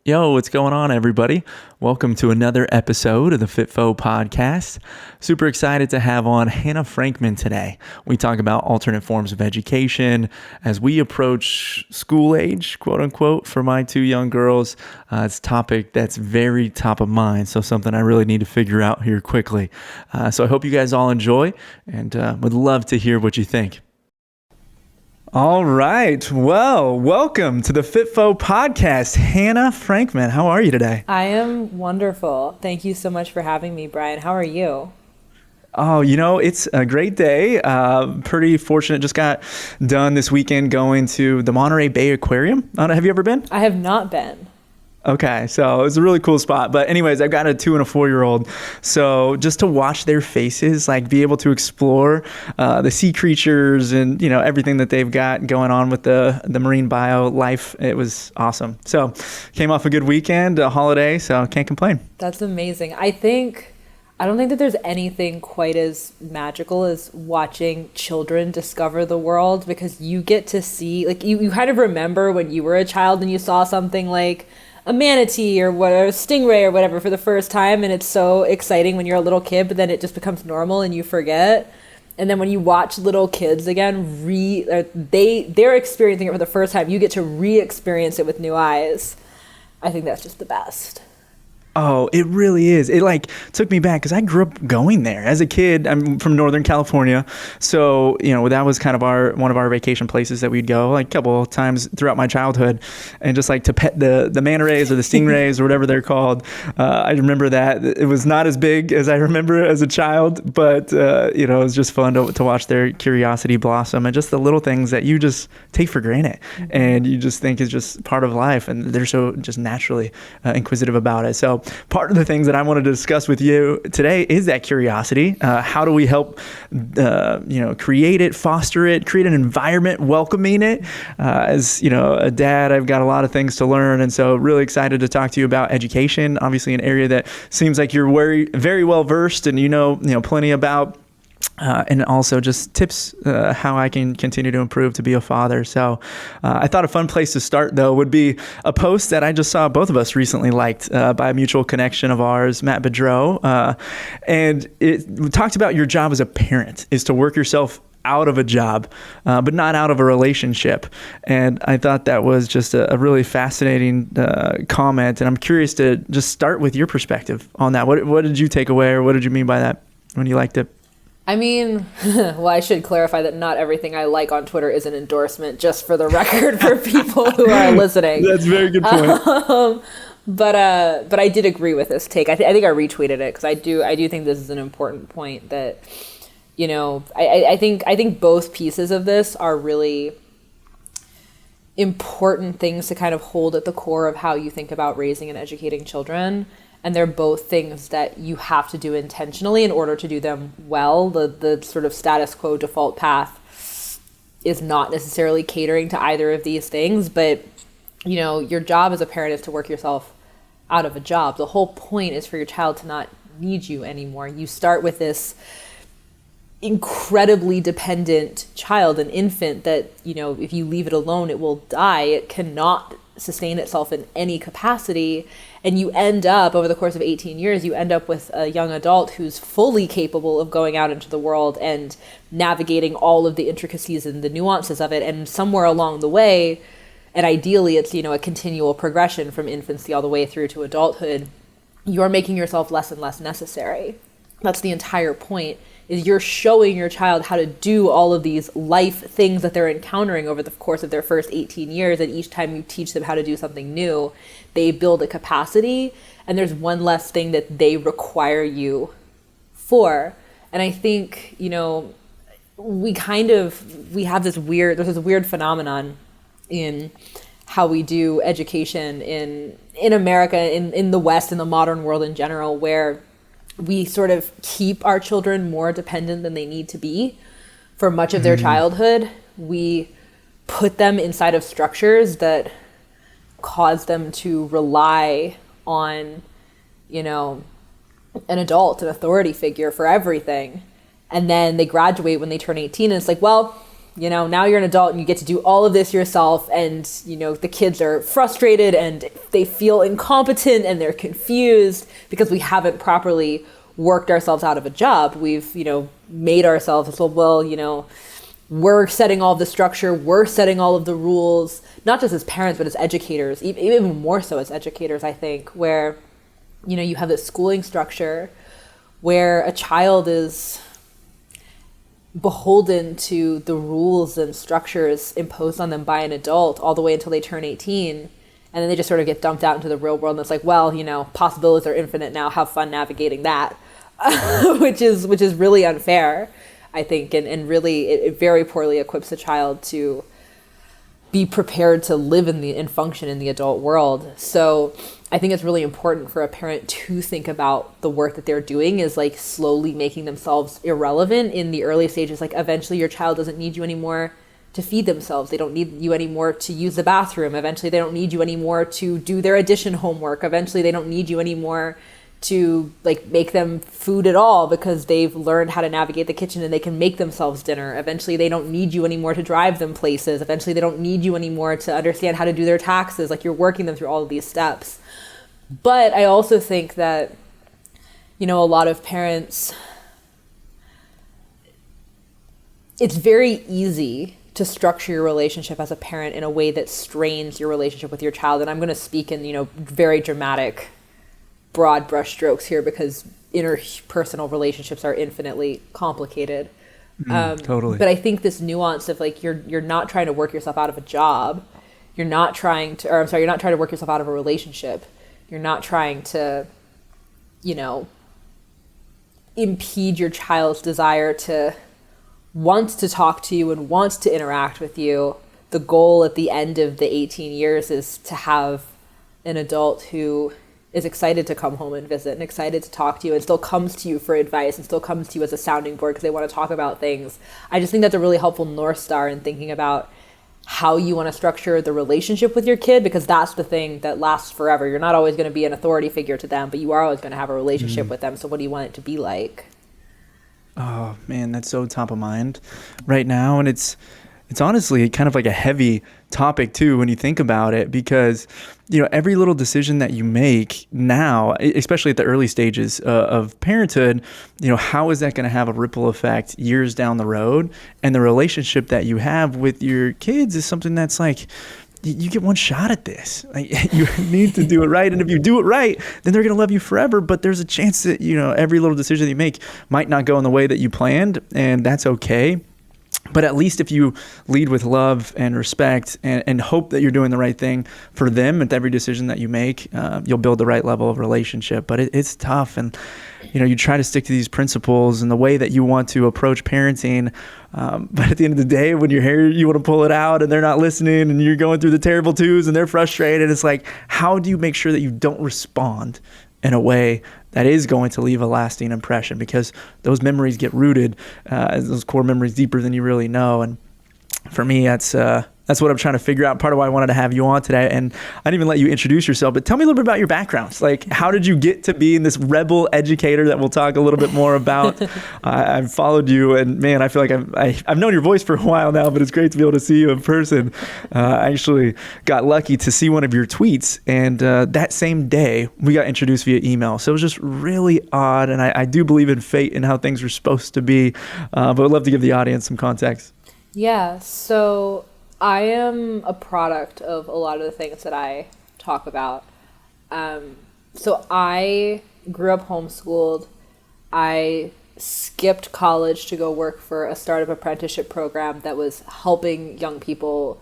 Yo, what's going on, everybody? Welcome to another episode of the FitFo podcast. Super excited to have on Hannah Frankman today. We talk about alternate forms of education as we approach school age, quote unquote, for my two young girls. It's a topic that's very top of mind, so something I really need to figure out here quickly. So I hope you guys all enjoy and would love to hear what you think. All right. Well, welcome to the FitFo podcast. Hannah Frankman, how are you today? I am wonderful. Thank you so much for having me, Brian. How are you? Oh, it's a great day. Pretty fortunate. Just got done this weekend going to the Monterey Bay Aquarium. Have you ever been? I have not been. Okay, so it's a really cool spot. But anyways, I've got a 2 and a 4-year-old. So just to watch their faces, like be able to explore the sea creatures and, everything that they've got going on with the marine bio life, it was awesome. So came off a good weekend, a holiday, so can't complain. That's amazing. I don't think that there's anything quite as magical as watching children discover the world, because you get to see, like, you kind of remember when you were a child and you saw something like a manatee or a stingray or whatever for the first time, and it's so exciting when you're a little kid, but then it just becomes normal and you forget. And then when you watch little kids again, they're experiencing it for the first time, you get to re-experience it with new eyes. I think that's just the best. Oh, it really is. It took me back because I grew up going there as a kid. I'm from Northern California. So, that was kind of one of our vacation places that we'd go a couple of times throughout my childhood, and just to pet the manta rays or the stingrays or whatever they're called. I remember that it was not as big as I remember as a child, but, it was just fun to watch their curiosity blossom and just the little things that you just take for granted and you just think is just part of life. And they're so just naturally inquisitive about it. So, part of the things that I wanted to discuss with you today is that curiosity. How do we help, create it, foster it, create an environment welcoming it? As a dad, I've got a lot of things to learn, and so really excited to talk to you about education. Obviously, an area that seems like you're very, very well versed, and plenty about. And also just tips how I can continue to improve to be a father. So I thought a fun place to start, though, would be a post that I just saw both of us recently liked by a mutual connection of ours, Matt Bedreau. And it talked about your job as a parent is to work yourself out of a job, but not out of a relationship. And I thought that was just a really fascinating comment. And I'm curious to just start with your perspective on that. What did you take away, or what did you mean by that when you liked it? I mean, well, I should clarify that not everything I like on Twitter is an endorsement, just for the record, for people who are listening. That's a very good point. But I did agree with this take. I think I retweeted it because I do think this is an important point that, I think both pieces of this are really important things to kind of hold at the core of how you think about raising and educating children. And they're both things that you have to do intentionally in order to do them well. The sort of status quo default path is not necessarily catering to either of these things. But, your job as a parent is to work yourself out of a job. The whole point is for your child to not need you anymore. You start with this incredibly dependent child, an infant that, if you leave it alone, it will die. It cannot sustain itself in any capacity. And you end up, over the course of 18 years, you end up with a young adult who's fully capable of going out into the world and navigating all of the intricacies and the nuances of it. And somewhere along the way, and ideally it's, a continual progression from infancy all the way through to adulthood, you're making yourself less and less necessary. That's the entire point, is you're showing your child how to do all of these life things that they're encountering over the course of their first 18 years. And each time you teach them how to do something new, they build a capacity, and there's one less thing that they require you for. And I think, we have there's this weird phenomenon in how we do education in America, in the West, in the modern world in general, where we sort of keep our children more dependent than they need to be for much of their childhood. We put them inside of structures that cause them to rely on, an adult, an authority figure for everything. And then they graduate when they turn 18, and it's like, well, now you're an adult and you get to do all of this yourself, and the kids are frustrated and they feel incompetent and they're confused because we haven't properly worked ourselves out of a job. We've made ourselves, we're setting all the structure, we're setting all of the rules, not just as parents but as educators, even more so as educators, I think, where you have this schooling structure where a child is beholden to the rules and structures imposed on them by an adult all the way until they turn 18, and then they just sort of get dumped out into the real world, and it's like, well, possibilities are infinite now, have fun navigating that. which is really unfair, I think, and really it very poorly equips a child to be prepared to live and function in the adult world. So I think it's really important for a parent to think about the work that they're doing is like slowly making themselves irrelevant in the early stages. Like eventually your child doesn't need you anymore to feed themselves. They don't need you anymore to use the bathroom. Eventually they don't need you anymore to do their addition homework. Eventually they don't need you anymore to like make them food at all because they've learned how to navigate the kitchen and they can make themselves dinner. Eventually they don't need you anymore to drive them places. Eventually they don't need you anymore to understand how to do their taxes. Like you're working them through all of these steps. But I also think that, a lot of parents, it's very easy to structure your relationship as a parent in a way that strains your relationship with your child. And I'm going to speak in, very dramatic, broad brush strokes here because interpersonal relationships are infinitely complicated. Totally. But I think this nuance of like, you're not trying to work yourself out of a job. You're not trying to work yourself out of a relationship. You're not trying to, impede your child's desire to want to talk to you and want to interact with you. The goal at the end of the 18 years is to have an adult who is excited to come home and visit and excited to talk to you and still comes to you for advice and still comes to you as a sounding board because they want to talk about things. I just think that's a really helpful North Star in thinking about how you want to structure the relationship with your kid, because that's the thing that lasts forever. You're not always going to be an authority figure to them, but you are always going to have a relationship with them. So what do you want it to be like? Oh man, that's so top of mind right now. And it's honestly kind of like a heavy topic too when you think about it, because every little decision that you make now, especially at the early stages of parenthood, how is that going to have a ripple effect years down the road? And the relationship that you have with your kids is something that's like, you get one shot at this. Like, you need to do it right. And if you do it right, then they're going to love you forever. But there's a chance that, every little decision that you make might not go in the way that you planned, and that's okay. But at least if you lead with love and respect and hope that you're doing the right thing for them at every decision that you make, you'll build the right level of relationship. But it's tough. And, you try to stick to these principles and the way that you want to approach parenting. But at the end of the day, when you're here, you want to pull it out and they're not listening and you're going through the terrible twos and they're frustrated. It's like, how do you make sure that you don't respond in a way that is going to leave a lasting impression? Because those memories get rooted, those core memories deeper than you really know. And for me, that's what I'm trying to figure out. Part of why I wanted to have you on today. And I didn't even let you introduce yourself, but tell me a little bit about your backgrounds. Like, how did you get to being this rebel educator that we'll talk a little bit more about? I've followed you, and man, I feel like I've known your voice for a while now, but it's great to be able to see you in person. I actually got lucky to see one of your tweets, and that same day we got introduced via email. So it was just really odd, and I do believe in fate and how things were supposed to be, but I'd love to give the audience some context. Yeah, so I am a product of a lot of the things that I talk about. So I grew up homeschooled. I skipped college to go work for a startup apprenticeship program that was helping young people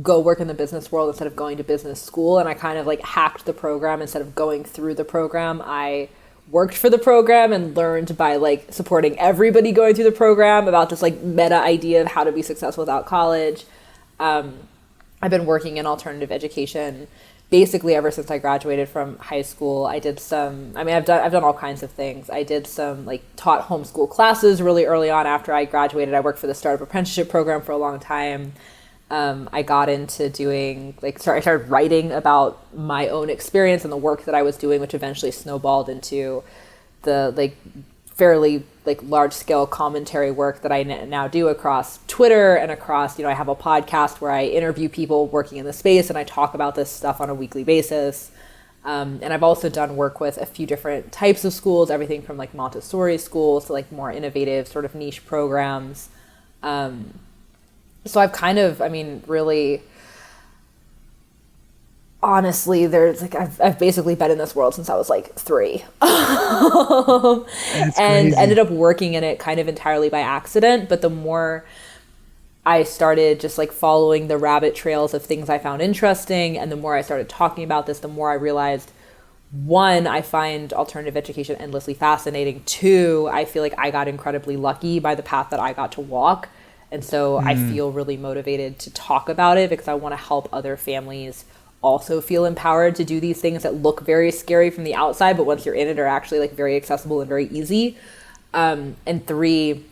go work in the business world instead of going to business school. And I kind of like hacked the program instead of going through the program. I worked for the program and learned by like supporting everybody going through the program about this like meta idea of how to be successful without college. I've been working in alternative education basically ever since I graduated from high school. I've done all kinds of things. I did some taught homeschool classes really early on after I graduated. I worked for the startup apprenticeship program for a long time. I got into I started writing about my own experience and the work that I was doing, which eventually snowballed into the fairly like large scale commentary work that I now do across Twitter and across, I have a podcast where I interview people working in the space and I talk about this stuff on a weekly basis. And I've also done work with a few different types of schools, everything from like Montessori schools to like more innovative sort of niche programs. So I've kind of, really, honestly, there's like I've basically been in this world since I was like 3, and crazy. ended up working in it kind of entirely by accident. But the more I started just like following the rabbit trails of things I found interesting, and the more I started talking about this, the more I realized, 1, I find alternative education endlessly fascinating. 2, I feel like I got incredibly lucky by the path that I got to walk. And so I feel really motivated to talk about it because I want to help other families also feel empowered to do these things that look very scary from the outside, but once you're in it are actually like very accessible and very easy. And 3,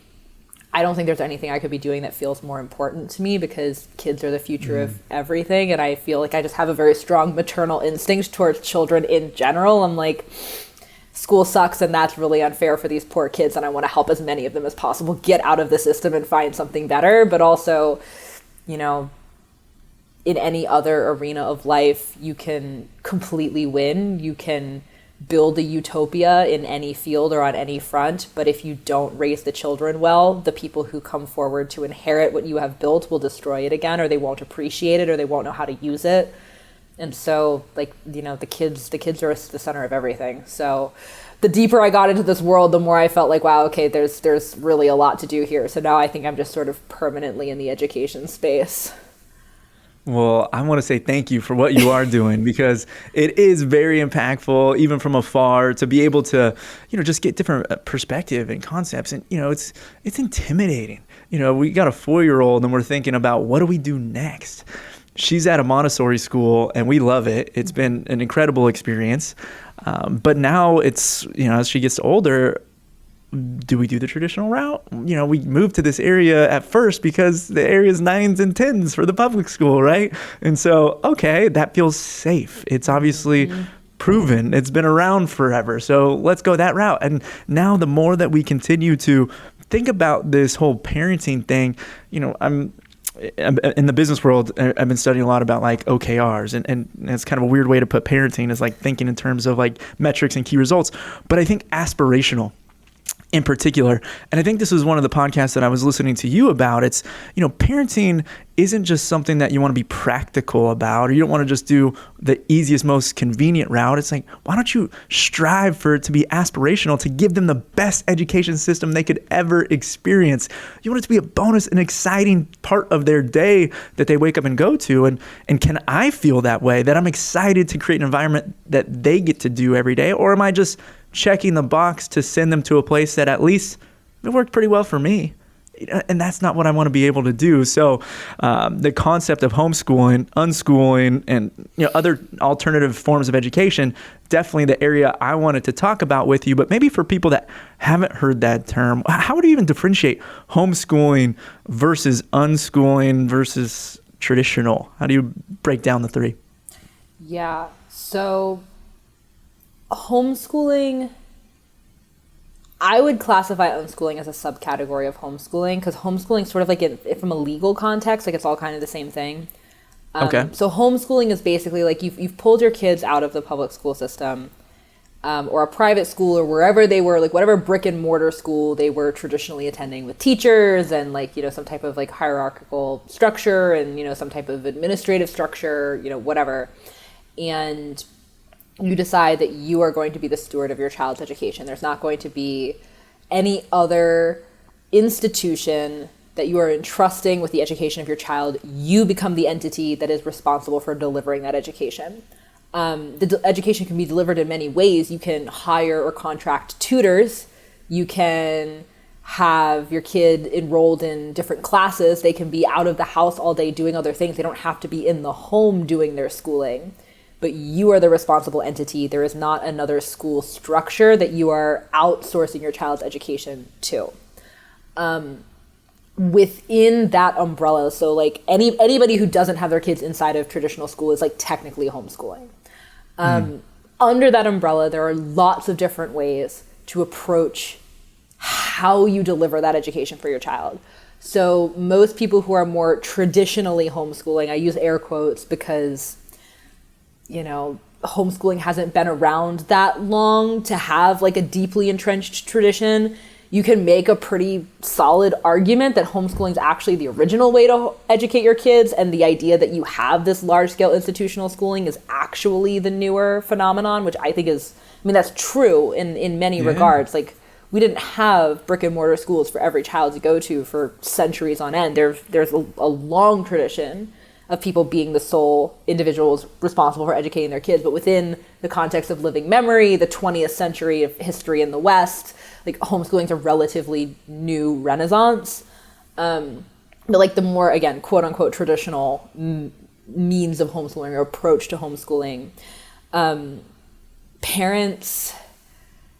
I don't think there's anything I could be doing that feels more important to me because kids are the future of everything. And I feel like I just have a very strong maternal instinct towards children in general. I'm like, school sucks and that's really unfair for these poor kids. And I want to help as many of them as possible get out of the system and find something better. But also, in any other arena of life, you can completely win. You can build a utopia in any field or on any front. But if you don't raise the children well, the people who come forward to inherit what you have built will destroy it again, or they won't appreciate it, or they won't know how to use it. And so, like, the kids are the center of everything. So the deeper I got into this world, the more I felt like, wow, okay, there's really a lot to do here. So now I think I'm just sort of permanently in the education space. Well, I want to say thank you for what you are doing because it is very impactful, even from afar, to be able to, just get different perspective and concepts. And, it's intimidating. We got a 4-year-old and we're thinking about what do we do next? She's at a Montessori school and we love it. It's been an incredible experience. But now it's, as she gets older, do we do the traditional route? We moved to this area at first because the area is 9s and 10s for the public school, right? And so, okay, that feels safe. It's obviously proven. It's been around forever. So let's go that route. And now the more that we continue to think about this whole parenting thing, I'm in the business world, I've been studying a lot about like OKRs and it's kind of a weird way to put parenting is like thinking in terms of like metrics and key results. But I think aspirational in particular. And I think this was one of the podcasts that I was listening to you about. It's, parenting isn't just something that you want to be practical about, or you don't want to just do the easiest, most convenient route. It's like, why don't you strive for it to be aspirational, to give them the best education system they could ever experience? You want it to be a bonus, an exciting part of their day that they wake up and go to. And can I feel that way, that I'm excited to create an environment that they get to do every day? Or am I just checking the box to send them to a place that at least it worked pretty well for me? And that's not what I want to be able to do. So the concept of homeschooling, unschooling, and other alternative forms of education, definitely the area I wanted to talk about with you. But maybe for people that haven't heard that term, how would you even differentiate homeschooling versus unschooling versus traditional? How do you break down the 3? Yeah, so homeschooling, I would classify unschooling as a subcategory of homeschooling because homeschooling sort of like from a legal context, like it's all kind of the same thing. Okay. So homeschooling is basically like you've pulled your kids out of the public school system or a private school or wherever they were, like whatever brick and mortar school they were traditionally attending with teachers and like, some type of like hierarchical structure and, some type of administrative structure, whatever. And you decide that you are going to be the steward of your child's education. There's not going to be any other institution that you are entrusting with the education of your child. You become the entity that is responsible for delivering that education. The education can be delivered in many ways. You can hire or contract tutors. You can have your kid enrolled in different classes. They can be out of the house all day doing other things. They don't have to be in the home doing their schooling. But you are the responsible entity. There is not another school structure that you are outsourcing your child's education to. Within that umbrella, so like anybody who doesn't have their kids inside of traditional school is like technically homeschooling. Under that umbrella, there are lots of different ways to approach how you deliver that education for your child. So most people who are more traditionally homeschooling, I use air quotes because, homeschooling hasn't been around that long to have like a deeply entrenched tradition. You can make a pretty solid argument that homeschooling is actually the original way to educate your kids, and the idea that you have this large-scale institutional schooling is actually the newer phenomenon, which I think that's true in many regards. Like, we didn't have brick and mortar schools for every child to go to for centuries on end. There's a long tradition of people being the sole individuals responsible for educating their kids. But within the context of living memory, the 20th century of history in the West, like, homeschooling is a relatively new renaissance. But like the more, again, quote unquote, traditional means of homeschooling or approach to homeschooling, parents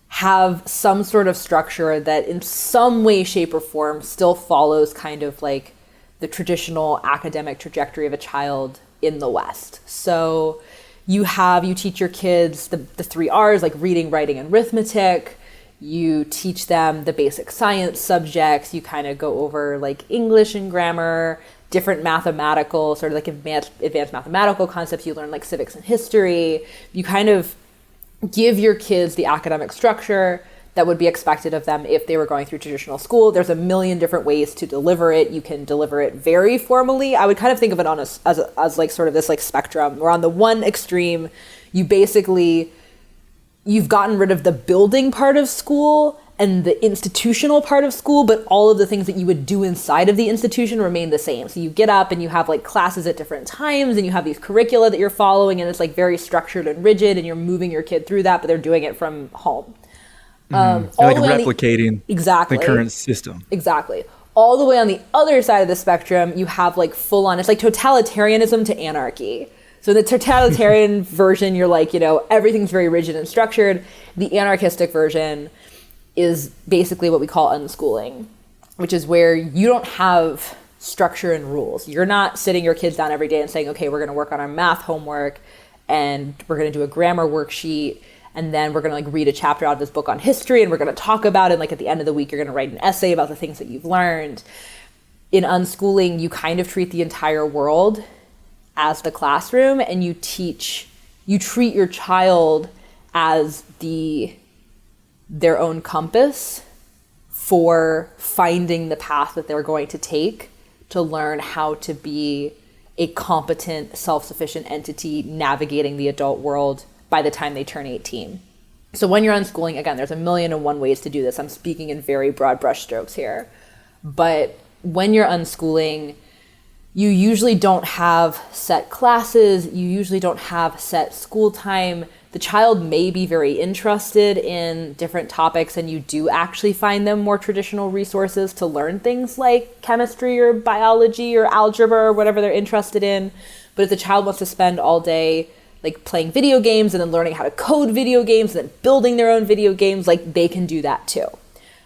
have some sort of structure that in some way, shape, or form still follows kind of like the traditional academic trajectory of a child in the West. So you teach your kids the 3 R's, like reading, writing, and arithmetic. You teach them the basic science subjects. You kind of go over like English and grammar, different mathematical, sort of like advanced mathematical concepts. You learn like civics and history. You kind of give your kids the academic structure that would be expected of them if they were going through traditional school. There's a million different ways to deliver it. You can deliver it very formally. I would kind of think of it as like sort of this like spectrum, where on the one extreme, you've gotten rid of the building part of school and the institutional part of school, but all of the things that you would do inside of the institution remain the same. So you get up and you have like classes at different times, and you have these curricula that you're following, and it's like very structured and rigid, and you're moving your kid through that, but they're doing it from home. Like replicating the current system. Exactly. All the way on the other side of the spectrum, you have like full on, it's like totalitarianism to anarchy. So the totalitarian version, you're like, everything's very rigid and structured. The anarchistic version is basically what we call unschooling, which is where you don't have structure and rules. You're not sitting your kids down every day and saying, okay, we're going to work on our math homework, and we're going to do a grammar worksheet, and then we're going to like read a chapter out of this book on history, and we're going to talk about it. And like at the end of the week, you're going to write an essay about the things that you've learned. In unschooling, you kind of treat the entire world as the classroom, and you treat your child as their own compass for finding the path that they're going to take to learn how to be a competent, self-sufficient entity navigating the adult world by the time they turn 18. So when you're unschooling, again, there's 1,000,001 ways to do this. I'm speaking in very broad brushstrokes here. But when you're unschooling, you usually don't have set classes. You usually don't have set school time. The child may be very interested in different topics, and you do actually find them more traditional resources to learn things like chemistry or biology or algebra or whatever they're interested in. But if the child wants to spend all day like playing video games and then learning how to code video games and then building their own video games, like they can do that too.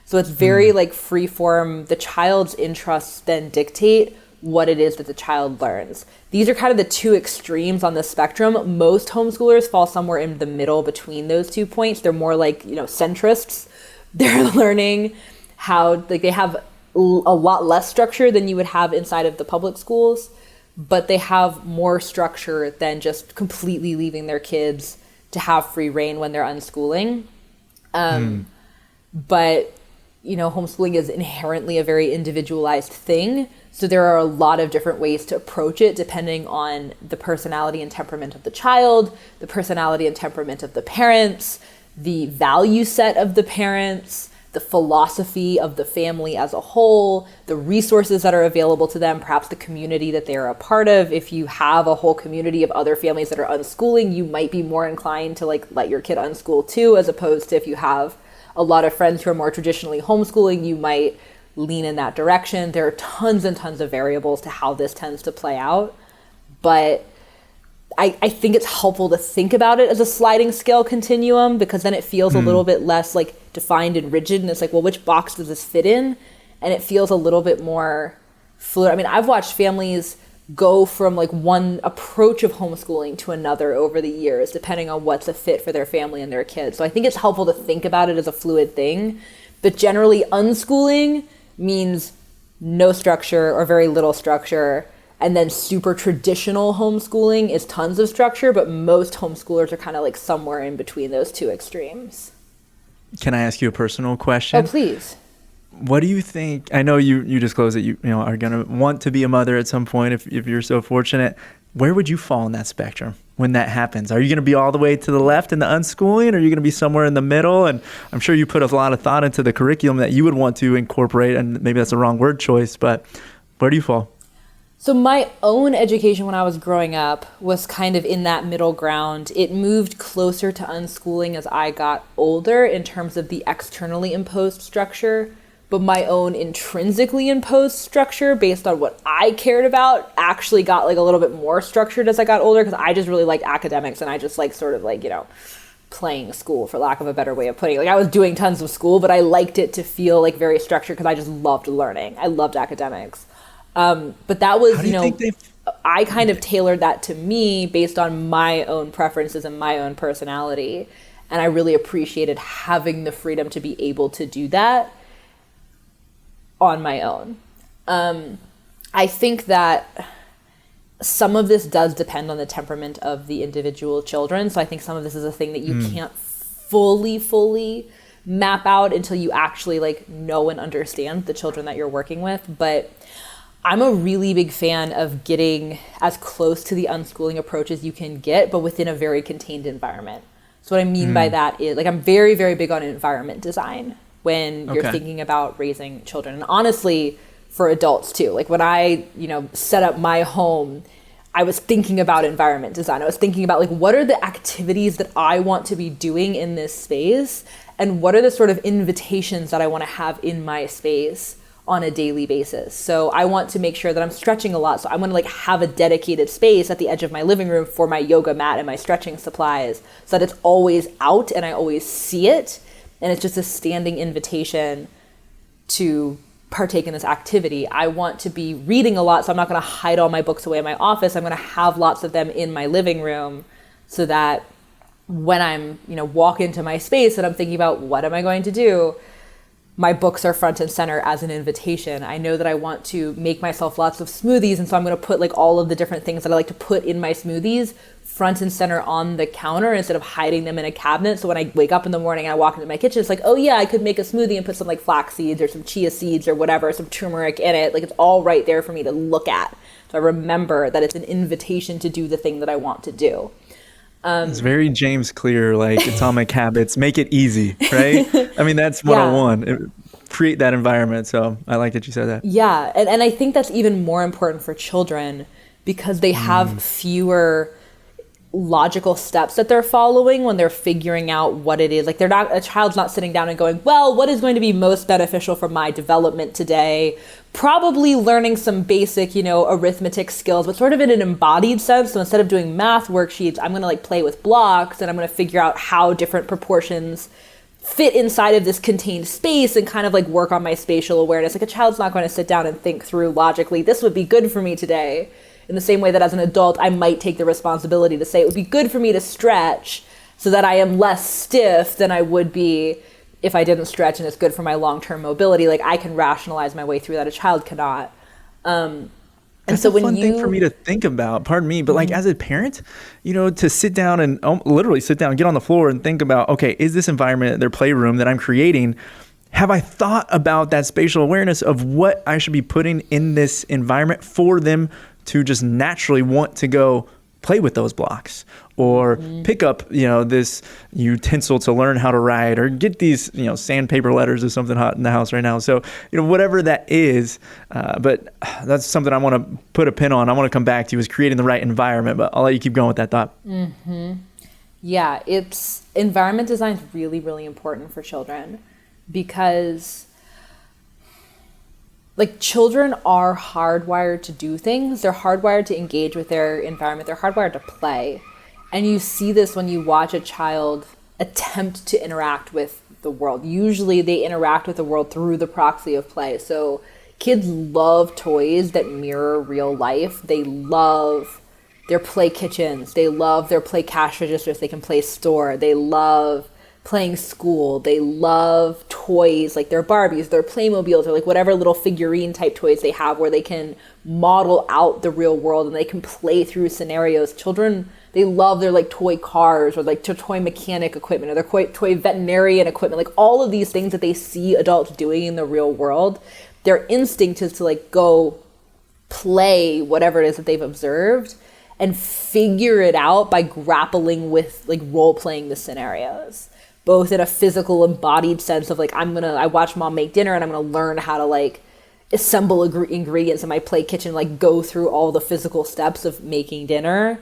So it's very like free form. The child's interests then dictate what it is that the child learns. These are kind of the two extremes on the spectrum. Most homeschoolers fall somewhere in the middle between those 2 points. They're more like, centrists. They're learning how, like, they have a lot less structure than you would have inside of the public schools, but they have more structure than just completely leaving their kids to have free reign when they're unschooling. But, homeschooling is inherently a very individualized thing. So there are a lot of different ways to approach it depending on the personality and temperament of the child, the personality and temperament of the parents, the value set of the parents, the philosophy of the family as a whole, the resources that are available to them, perhaps the community that they are a part of. If you have a whole community of other families that are unschooling, you might be more inclined to like let your kid unschool too, as opposed to if you have a lot of friends who are more traditionally homeschooling, you might lean in that direction. There are tons and tons of variables to how this tends to play out. But I think it's helpful to think about it as a sliding scale continuum, because then it feels a little bit less like defined and rigid. And it's like, well, which box does this fit in? And it feels a little bit more fluid. I mean, I've watched families go from like one approach of homeschooling to another over the years, depending on what's a fit for their family and their kids. So I think it's helpful to think about it as a fluid thing, But generally, unschooling means no structure or very little structure. And then super traditional homeschooling is tons of structure, but most homeschoolers are kind of like somewhere in between those two extremes. Can I ask you a personal question? Oh, please. What do you think? I know you disclosed that you know are going to want to be a mother at some point if you're so fortunate. Where would you fall in that spectrum when that happens? Are you going to be all the way to the left in the unschooling, or are you going to be somewhere in the middle? And I'm sure you put a lot of thought into the curriculum that you would want to incorporate, and maybe that's the wrong word choice, but where do you fall? So my own education when I was growing up was kind of in that middle ground. It moved closer to unschooling as I got older in terms of the externally imposed structure. But my own intrinsically imposed structure based on what I cared about actually got like a little bit more structured as I got older, because I just really liked academics and I just like sort of like, you know, playing school, for lack of a better way of putting it. Like I was doing tons of school, but I liked it to feel like very structured because I just loved learning. I loved academics. But that was, I kind of tailored that to me based on my own preferences and my own personality. And I really appreciated having the freedom to be able to do that on my own. I think that some of this does depend on the temperament of the individual children. So I think some of this is a thing that you can't fully map out until you actually like know and understand the children that you're working with. But I'm a really big fan of getting as close to the unschooling approach as you can get, but within a very contained environment. So what I mean by that is like I'm very, very big on environment design when you're thinking about raising children. And honestly, for adults too. Like when I, set up my home, I was thinking about environment design. I was thinking about like, what are the activities that I want to be doing in this space? And what are the sort of invitations that I want to have in my space on a daily basis? So I want to make sure that I'm stretching a lot. So I want to like have a dedicated space at the edge of my living room for my yoga mat and my stretching supplies so that it's always out and I always see it. And it's just a standing invitation to partake in this activity. I want to be reading a lot, so I'm not going to hide all my books away in my office. I'm going to have lots of them in my living room so that when I'm, walk into my space and I'm thinking about what am I going to do, my books are front and center as an invitation. I know that I want to make myself lots of smoothies, and so I'm going to put like all of the different things that I like to put in my smoothies front and center on the counter instead of hiding them in a cabinet. So when I wake up in the morning and I walk into my kitchen, it's like, oh yeah, I could make a smoothie and put some like flax seeds or some chia seeds or whatever, some turmeric in it. Like it's all right there for me to look at. So I remember that it's an invitation to do the thing that I want to do. It's very James Clear, like Atomic Habits. Make it easy, right? I mean, that's 101. Create that environment. So I like that you said that. Yeah. And I think that's even more important for children because they have fewer logical steps that they're following when they're figuring out what it is. Like a child's not sitting down and going, well, what is going to be most beneficial for my development today? Probably learning some basic, arithmetic skills, but sort of in an embodied sense. So instead of doing math worksheets, I'm going to like play with blocks and I'm going to figure out how different proportions fit inside of this contained space and kind of like work on my spatial awareness. Like a child's not going to sit down and think through logically, this would be good for me today. In the same way that as an adult, I might take the responsibility to say it would be good for me to stretch so that I am less stiff than I would be if I didn't stretch, and it's good for my long-term mobility. Like I can rationalize my way through that. A child cannot. That's so a fun thing for me to think about, pardon me, but like as a parent, to sit down and literally sit down, get on the floor and think about, okay, is this environment, their playroom that I'm creating, have I thought about that spatial awareness of what I should be putting in this environment for them to just naturally want to go play with those blocks or pick up, this utensil to learn how to write or get these, sandpaper letters or something hot in the house right now. So, whatever that is, but that's something I want to put a pin on. I want to come back to is creating the right environment, but I'll let you keep going with that thought. Yeah, environment design is really, really important for children because like children are hardwired to do things. They're hardwired to engage with their environment. They're hardwired to play. And you see this when you watch a child attempt to interact with the world. Usually they interact with the world through the proxy of play. So kids love toys that mirror real life. They love their play kitchens. They love their play cash registers. They can play store. They love playing school. They love toys, like their Barbies, their Playmobiles, or like whatever little figurine type toys they have where they can model out the real world and they can play through scenarios. Children, they love their like toy cars or like toy mechanic equipment or their toy veterinarian equipment, like all of these things that they see adults doing in the real world. Their instinct is to like go play whatever it is that they've observed and figure it out by grappling with like role playing the scenarios, both in a physical embodied sense of like, I watch mom make dinner and I'm going to learn how to like assemble ingredients in my play kitchen, like go through all the physical steps of making dinner,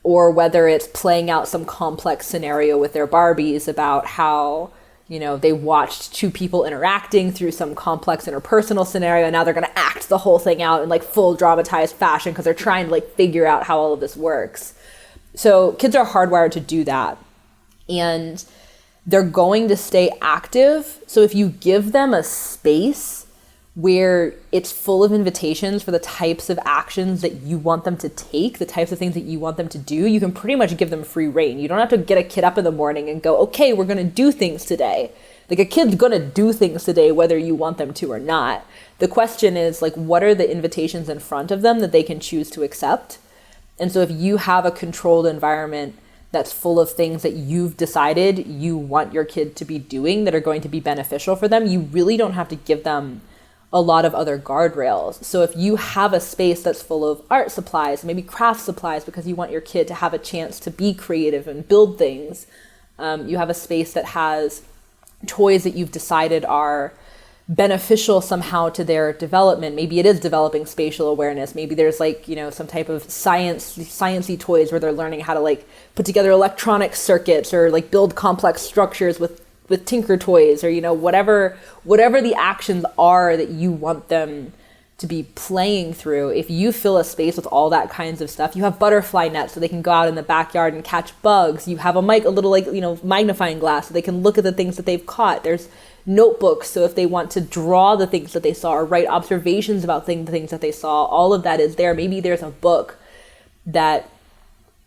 or whether it's playing out some complex scenario with their Barbies about how, you know, they watched two people interacting through some complex interpersonal scenario, and now they're going to act the whole thing out in like full dramatized fashion because they're trying to like figure out how all of this works. So kids are hardwired to do that. And they're going to stay active. So if you give them a space where it's full of invitations for the types of actions that you want them to take, the types of things that you want them to do, you can pretty much give them free rein. You don't have to get a kid up in the morning and go, okay, we're going to do things today. Like a kid's going to do things today, whether you want them to or not. The question is like, what are the invitations in front of them that they can choose to accept? And so if you have a controlled environment that's full of things that you've decided you want your kid to be doing that are going to be beneficial for them, you really don't have to give them a lot of other guardrails. So if you have a space that's full of art supplies, maybe craft supplies, because you want your kid to have a chance to be creative and build things, you have a space that has toys that you've decided are beneficial somehow to their development. Maybe it is developing spatial awareness. Maybe there's like, you know, some type of sciencey toys where they're learning how to like put together electronic circuits or like build complex structures with Tinker toys, or, you know, whatever the actions are that you want them to be playing through. If you fill a space with all that kinds of stuff, you have butterfly nets so they can go out in the backyard and catch bugs. You have a little like, you know, magnifying glass so they can look at the things that they've caught. There's notebooks, so if they want to draw the things that they saw or write observations about the things that they saw, all of that is there. Maybe there's a book that,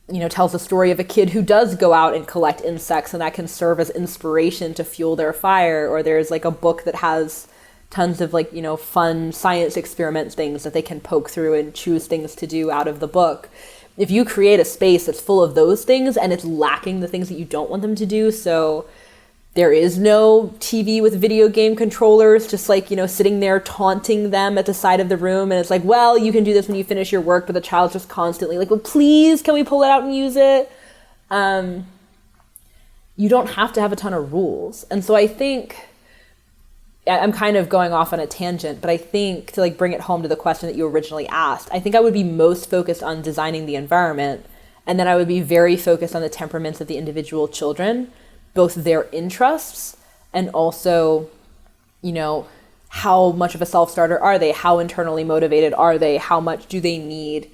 you know, tells the story of a kid who does go out and collect insects, and that can serve as inspiration to fuel their fire. Or there's like a book that has tons of like, you know, fun science experiments, things that they can poke through and choose things to do out of the book. If you create a space that's full of those things and it's lacking the things that you don't want them to do, so there is no TV with video game controllers, just like, you know, sitting there taunting them at the side of the room. And it's like, well, you can do this when you finish your work, but the child's just constantly like, well, please, can we pull it out and use it? You don't have to have a ton of rules. And so I think, I'm kind of going off on a tangent, but I think to like bring it home to the question that you originally asked, I think I would be most focused on designing the environment. And then I would be very focused on the temperaments of the individual children, both their interests and also, you know, how much of a self-starter are they? How internally motivated are they? How much do they need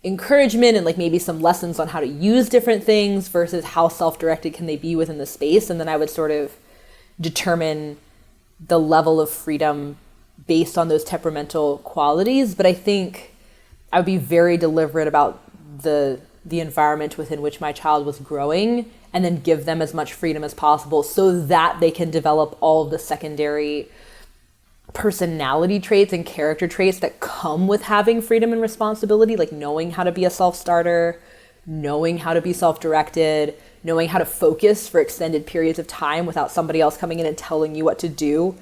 encouragement and like maybe some lessons on how to use different things versus how self-directed can they be within the space? And then I would sort of determine the level of freedom based on those temperamental qualities. But I think I would be very deliberate about the environment within which my child was growing, and then give them as much freedom as possible so that they can develop all of the secondary personality traits and character traits that come with having freedom and responsibility, like knowing how to be a self-starter, knowing how to be self-directed, knowing how to focus for extended periods of time without somebody else coming in and telling you what to do,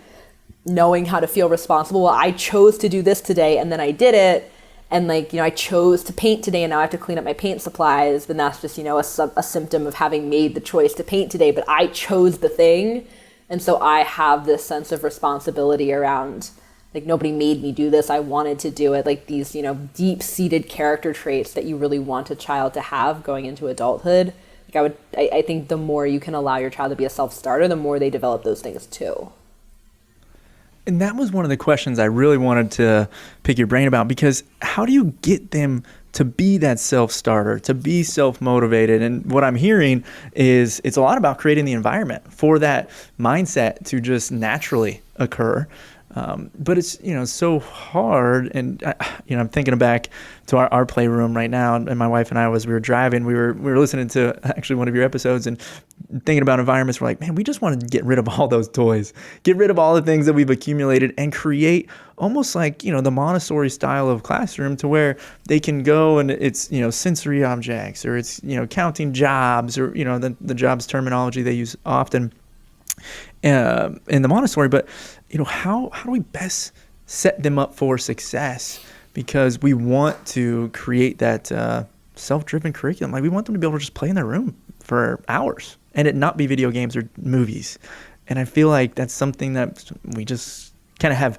knowing how to feel responsible. Well, I chose to do this today and then I did it. And like, you know, I chose to paint today and now I have to clean up my paint supplies. Then that's just, you know, a symptom of having made the choice to paint today, but I chose the thing. And so I have this sense of responsibility around, like, nobody made me do this. I wanted to do it. Like these, you know, deep-seated character traits that you really want a child to have going into adulthood. Like I think the more you can allow your child to be a self-starter, the more they develop those things too. And that was one of the questions I really wanted to pick your brain about, because how do you get them to be that self-starter, to be self-motivated? And what I'm hearing is it's a lot about creating the environment for that mindset to just naturally occur. But it's, so hard. And, I'm thinking back to our playroom right now. And my wife and I, as we were driving, we were listening to actually one of your episodes and thinking about environments. We're like, man, we just want to get rid of all those toys, get rid of all the things that we've accumulated and create almost like, the Montessori style of classroom to where they can go and it's, sensory objects, or it's, counting jobs, or, the jobs terminology they use often in the Montessori. But how do we best set them up for success? Because we want to create that self-driven curriculum. Like, we want them to be able to just play in their room for hours and it not be video games or movies. And I feel like that's something that we just kind of have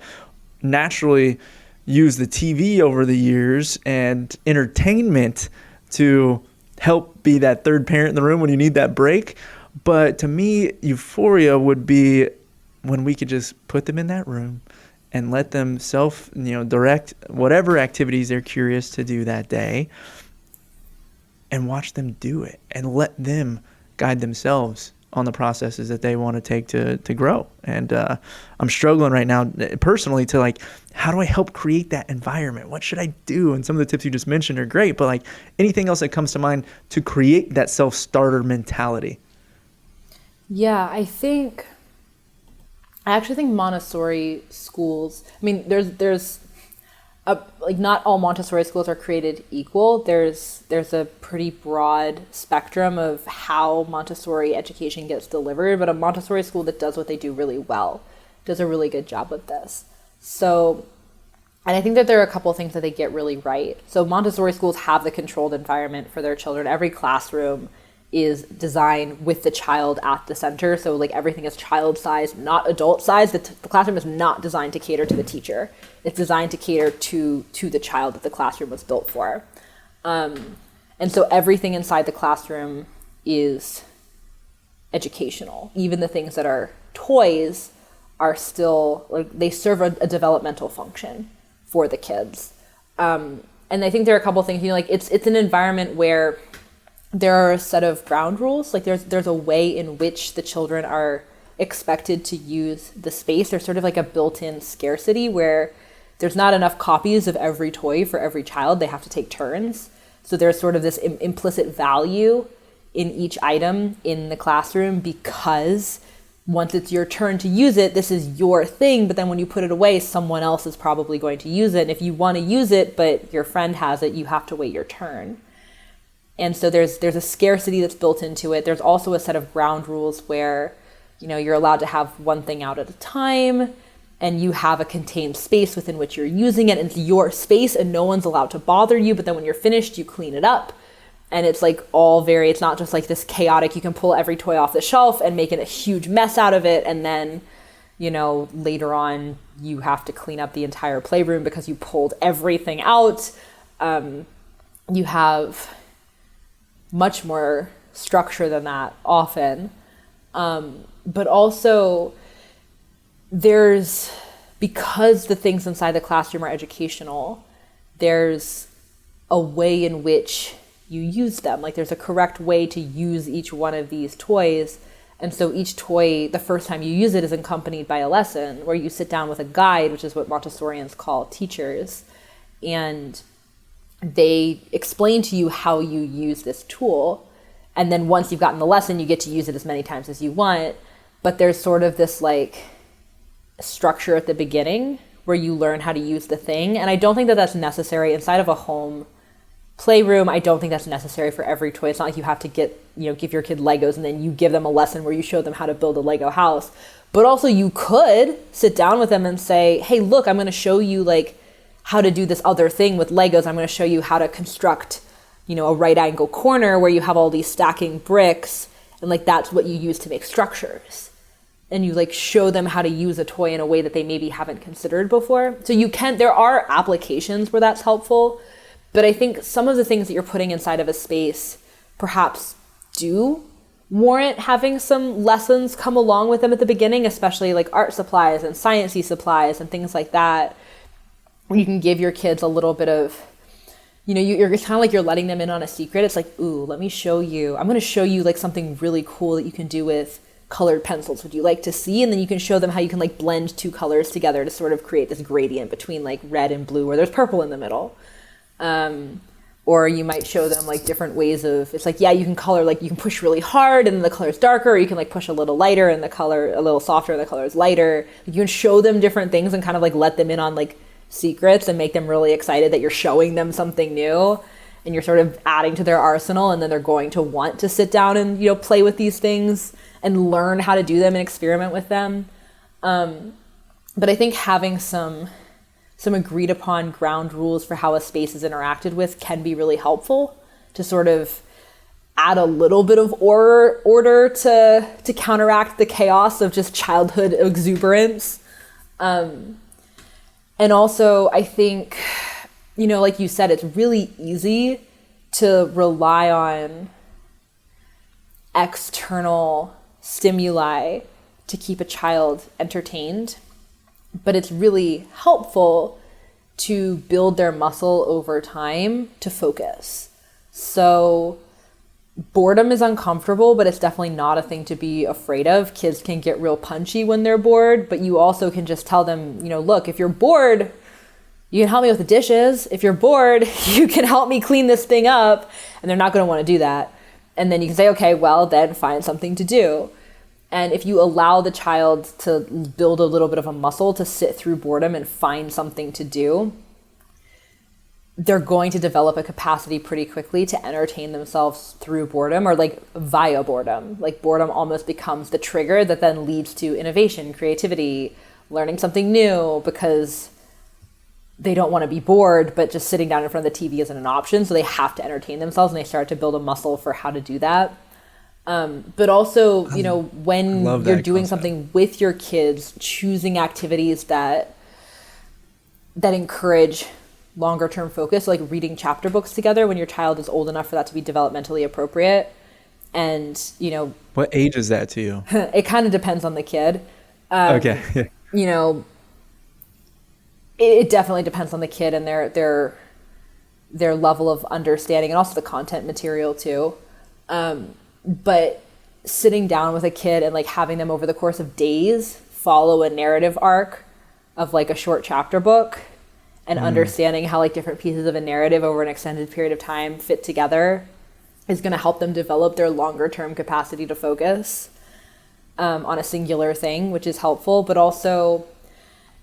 naturally used the TV over the years and entertainment to help be that third parent in the room when you need that break. But to me, euphoria would be when we could just put them in that room and let them direct whatever activities they're curious to do that day and watch them do it and let them guide themselves on the processes that they want to take to grow. And I'm struggling right now personally to how do I help create that environment? What should I do? And some of the tips you just mentioned are great, but anything else that comes to mind to create that self-starter mentality? Yeah, I actually think Montessori schools, I mean, there's not all Montessori schools are created equal. There's a pretty broad spectrum of how Montessori education gets delivered, but a Montessori school that does what they do really well does a really good job of this. So, and I think that there are a couple of things that they get really right. So Montessori schools have the controlled environment for their children. Every classroom is designed with the child at the center. So everything is child size, not adult size. The classroom is not designed to cater to the teacher. It's designed to cater to the child that the classroom was built for. And so everything inside the classroom is educational. Even the things that are toys are still, they serve a developmental function for the kids. And I think there are a couple of things, it's an environment where there are a set of ground rules. There's a way in which the children are expected to use the space. There's sort of a built-in scarcity where there's not enough copies of every toy for every child. They have to take turns. So there's sort of this implicit value in each item in the classroom, because once it's your turn to use it, this is your thing. But then when you put it away, someone else is probably going to use it. And if you want to use it, but your friend has it, you have to wait your turn. And so there's a scarcity that's built into it. There's also a set of ground rules where, you're allowed to have one thing out at a time, and you have a contained space within which you're using it. And it's your space and no one's allowed to bother you. But then when you're finished, you clean it up. And it's it's not just this chaotic, you can pull every toy off the shelf and make it a huge mess out of it. And then, later on you have to clean up the entire playroom because you pulled everything out. You have much more structure than that often. But also because the things inside the classroom are educational, there's a way in which you use them. There's a correct way to use each one of these toys. And so each toy, the first time you use it, is accompanied by a lesson where you sit down with a guide, which is what Montessorians call teachers. And they explain to you how you use this tool. And then once you've gotten the lesson, you get to use it as many times as you want. But there's sort of this structure at the beginning where you learn how to use the thing. And I don't think that that's necessary inside of a home playroom. I don't think that's necessary for every toy. It's not like you have to give your kid Legos and then you give them a lesson where you show them how to build a Lego house. But also you could sit down with them and say, hey, look, I'm going to show you how to do this other thing with Legos. I'm going to show you how to construct, a right angle corner where you have all these stacking bricks, and that's what you use to make structures. And you show them how to use a toy in a way that they maybe haven't considered before. So there are applications where that's helpful, but I think some of the things that you're putting inside of a space perhaps do warrant having some lessons come along with them at the beginning, especially art supplies and science-y supplies and things like that. You can give your kids a little bit of, you're kind of you're letting them in on a secret. It's ooh, let me show you. I'm going to show you something really cool that you can do with colored pencils would you like to see? And then you can show them how you can like blend two colors together to sort of create this gradient between like red and blue where there's purple in the middle. Or you might show them like different ways of, it's like, yeah, you can color, like you can push really hard and the color is darker, or you can like push a little lighter and the color a little softer and the color is lighter. You can show them different things and kind of like let them in on like secrets and make them really excited that you're showing them something new and you're sort of adding to their arsenal, and then they're going to want to sit down and, you know, play with these things and learn how to do them and experiment with them. But I think having some agreed upon ground rules for how a space is interacted with can be really helpful to sort of add a little bit of order to counteract the chaos of just childhood exuberance. And also, I think, you know, like you said, it's really easy to rely on external stimuli to keep a child entertained, but it's really helpful to build their muscle over time to focus. So boredom is uncomfortable, but it's definitely not a thing to be afraid of. Kids can get real punchy when they're bored, but you also can just tell them, you know, look, if you're bored, you can help me with the dishes. If you're bored, you can help me clean this thing up. And they're not going to want to do that. And then you can say, okay, well, then find something to do. And if you allow the child to build a little bit of a muscle to sit through boredom and find something to do, they're going to develop a capacity pretty quickly to entertain themselves through boredom, or like via boredom. Like boredom almost becomes the trigger that then leads to innovation, creativity, learning something new, because they don't want to be bored, but just sitting down in front of the TV isn't an option. So they have to entertain themselves, and they start to build a muscle for how to do that. But also, you know, when you're doing something with your kids, choosing activities that encourage longer term focus, like reading chapter books together when your child is old enough for that to be developmentally appropriate. And, you know, what age is that to you? It kind of depends on the kid. Okay. You know, it definitely depends on the kid and their level of understanding, and also the content material too. But sitting down with a kid and like having them over the course of days follow a narrative arc of like a short chapter book, and understanding how like different pieces of a narrative over an extended period of time fit together is going to help them develop their longer term capacity to focus on a singular thing, which is helpful. But also,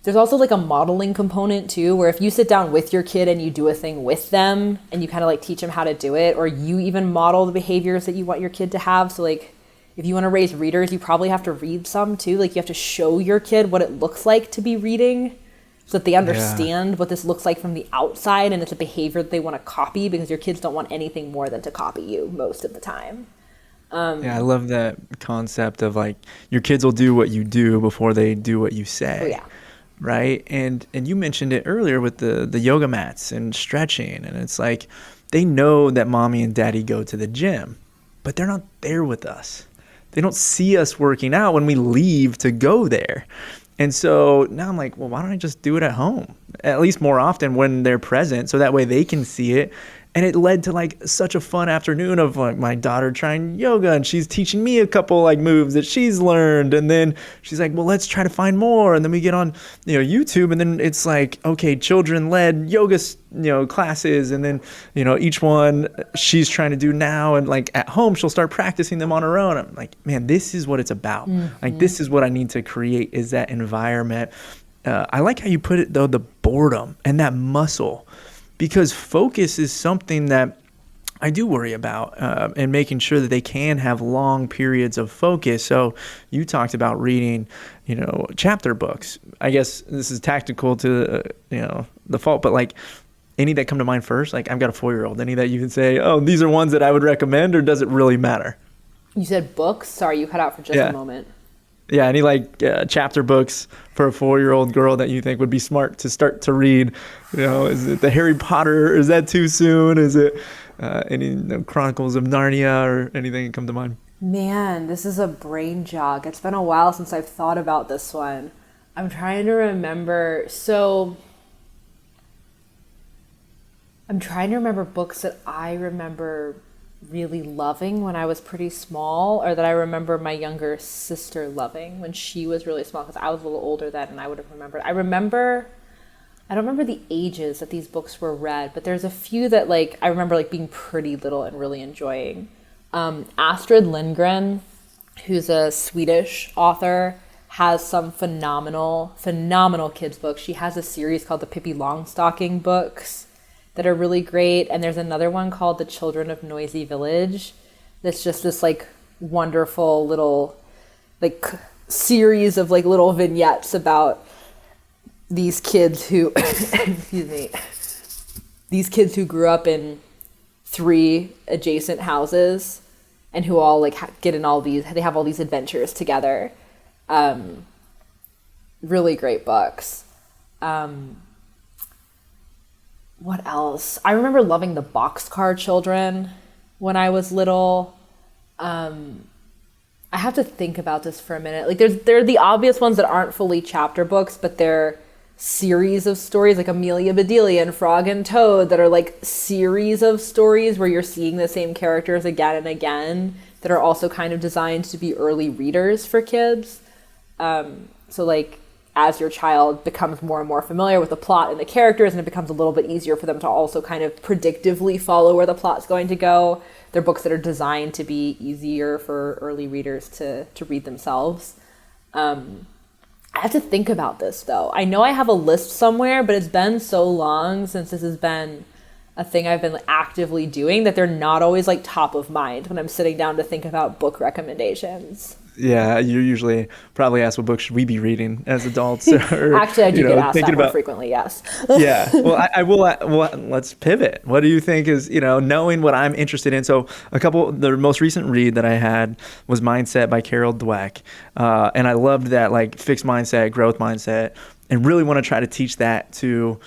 there's also like a modeling component too, where if you sit down with your kid and you do a thing with them and you kind of like teach them how to do it, or you even model the behaviors that you want your kid to have. So like if you want to raise readers, you probably have to read some too. Like you have to show your kid what it looks like to be reading, so that they understand what this looks like from the outside, and it's a behavior that they want to copy, because your kids don't want anything more than to copy you most of the time. Yeah, I love that concept of like your kids will do what you do before they do what you say. Oh, yeah. Right. And you mentioned it earlier with the yoga mats and stretching. And it's like they know that mommy and daddy go to the gym, but they're not there with us. They don't see us working out when we leave to go there. And so now I'm like, well, why don't I just do it at home? At least more often when they're present, so that way they can see it. And it led to like such a fun afternoon of like my daughter trying yoga, and she's teaching me a couple like moves that she's learned. And then she's like, well, let's try to find more. And then we get on, you know, YouTube, and then it's like, okay, children led yoga, classes. And then, you know, each one she's trying to do now. And like at home, she'll start practicing them on her own. I'm like, man, this is what it's about. Mm-hmm. Like, this is what I need to create, is that environment. I like how you put it though, the boredom and that muscle. Because focus is something that I do worry about, and making sure that they can have long periods of focus. So you talked about reading, you know, chapter books. I guess this is tactical to, the fault, but like any that come to mind first, like I've got a 4-year-old, any that you can say, oh, these are ones that I would recommend, or does it really matter? You said books? Sorry, you cut out for just a moment. Yeah, any like chapter books for a 4-year-old girl that you think would be smart to start to read? You know, is it the Harry Potter? Is that too soon? Is it any Chronicles of Narnia or anything that come to mind? Man, this is a brain jog. It's been a while since I've thought about this one. I'm trying to remember. So I'm trying to remember books that I remember really loving when I was pretty small, or that I remember my younger sister loving when she was really small, because I was a little older then and I would have remembered. I don't remember the ages that these books were read, but there's a few that like I remember like being pretty little and really enjoying. Astrid Lindgren, who's a Swedish author, has some phenomenal kids books. She has a series called the Pippi Longstocking books that are really great. And there's another one called The Children of Noisy Village. That's just this like wonderful little like series of like little vignettes about these kids who, excuse me, these kids who grew up in 3 adjacent houses and who all like get in all these, they have all these adventures together. Really great books. What else? I remember loving the Boxcar Children when I was little. I have to think about this for a minute. Like there are the obvious ones that aren't fully chapter books, but they're series of stories, like Amelia Bedelia and Frog and Toad, that are like series of stories where you're seeing the same characters again and again, that are also kind of designed to be early readers for kids. So like as your child becomes more and more familiar with the plot and the characters, and it becomes a little bit easier for them to also kind of predictively follow where the plot's going to go, they're books that are designed to be easier for early readers to read themselves. I have to think about this though. I know I have a list somewhere, but it's been so long since this has been a thing I've been actively doing that they're not always like top of mind when I'm sitting down to think about book recommendations. Yeah, you usually probably ask what book should we be reading as adults. Or, actually, I do get asked that more frequently, yes. Yeah, well, I will, well, let's pivot. What do you think is, knowing what I'm interested in? So the most recent read that I had was Mindset by Carol Dweck. And I loved that, like, fixed mindset, growth mindset, and really want to try to teach that to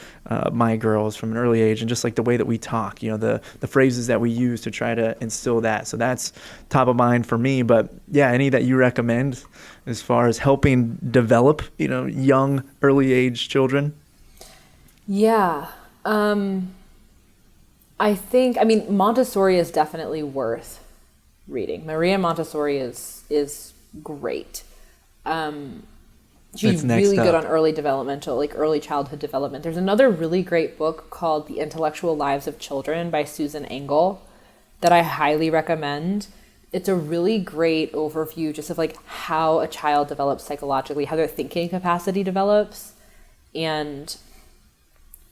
my girls from an early age, and just like the way that we talk, the phrases that we use to try to instill that. So that's top of mind for me. But yeah, any that you recommend as far as helping develop, young, early age children? Yeah. I mean, Montessori is definitely worth reading. Maria Montessori is great. She's really good on early childhood development. There's another really great book called The Intellectual Lives of Children by Susan Engel that I highly recommend. It's a really great overview just of like how a child develops psychologically, how their thinking capacity develops. And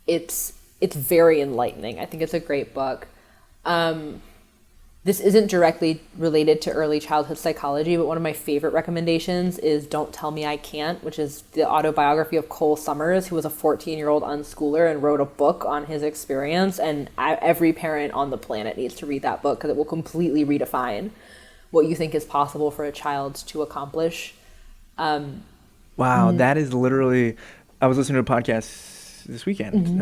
it's very enlightening. I think it's a great book. This isn't directly related to early childhood psychology, but one of my favorite recommendations is Don't Tell Me I Can't, which is the autobiography of Cole Summers, who was a 14-year-old unschooler and wrote a book on his experience. And every parent on the planet needs to read that book because it will completely redefine what you think is possible for a child to accomplish. Wow, that is literally... I was listening to a podcast this weekend.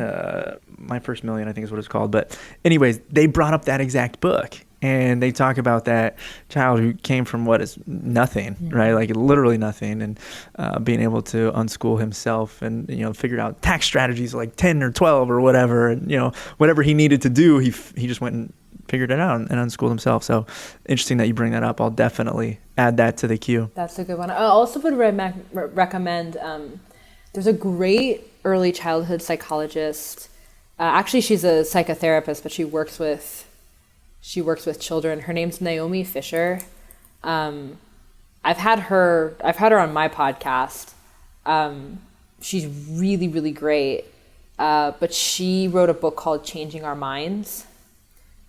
My First Million, I think is what it's called. But anyways, they brought up that exact book. And they talk about that child who came from what is nothing, right? Like literally nothing, and being able to unschool himself and, figured out tax strategies like 10 or 12 or whatever. And, whatever he needed to do, he just went and figured it out and unschooled himself. So interesting that you bring that up. I'll definitely add that to the queue. That's a good one. I also would recommend, there's a great early childhood psychologist. Actually, she's a psychotherapist, but she works with children. Her name's Naomi Fisher. I've had her on my podcast. She's really, really great. But she wrote a book called Changing Our Minds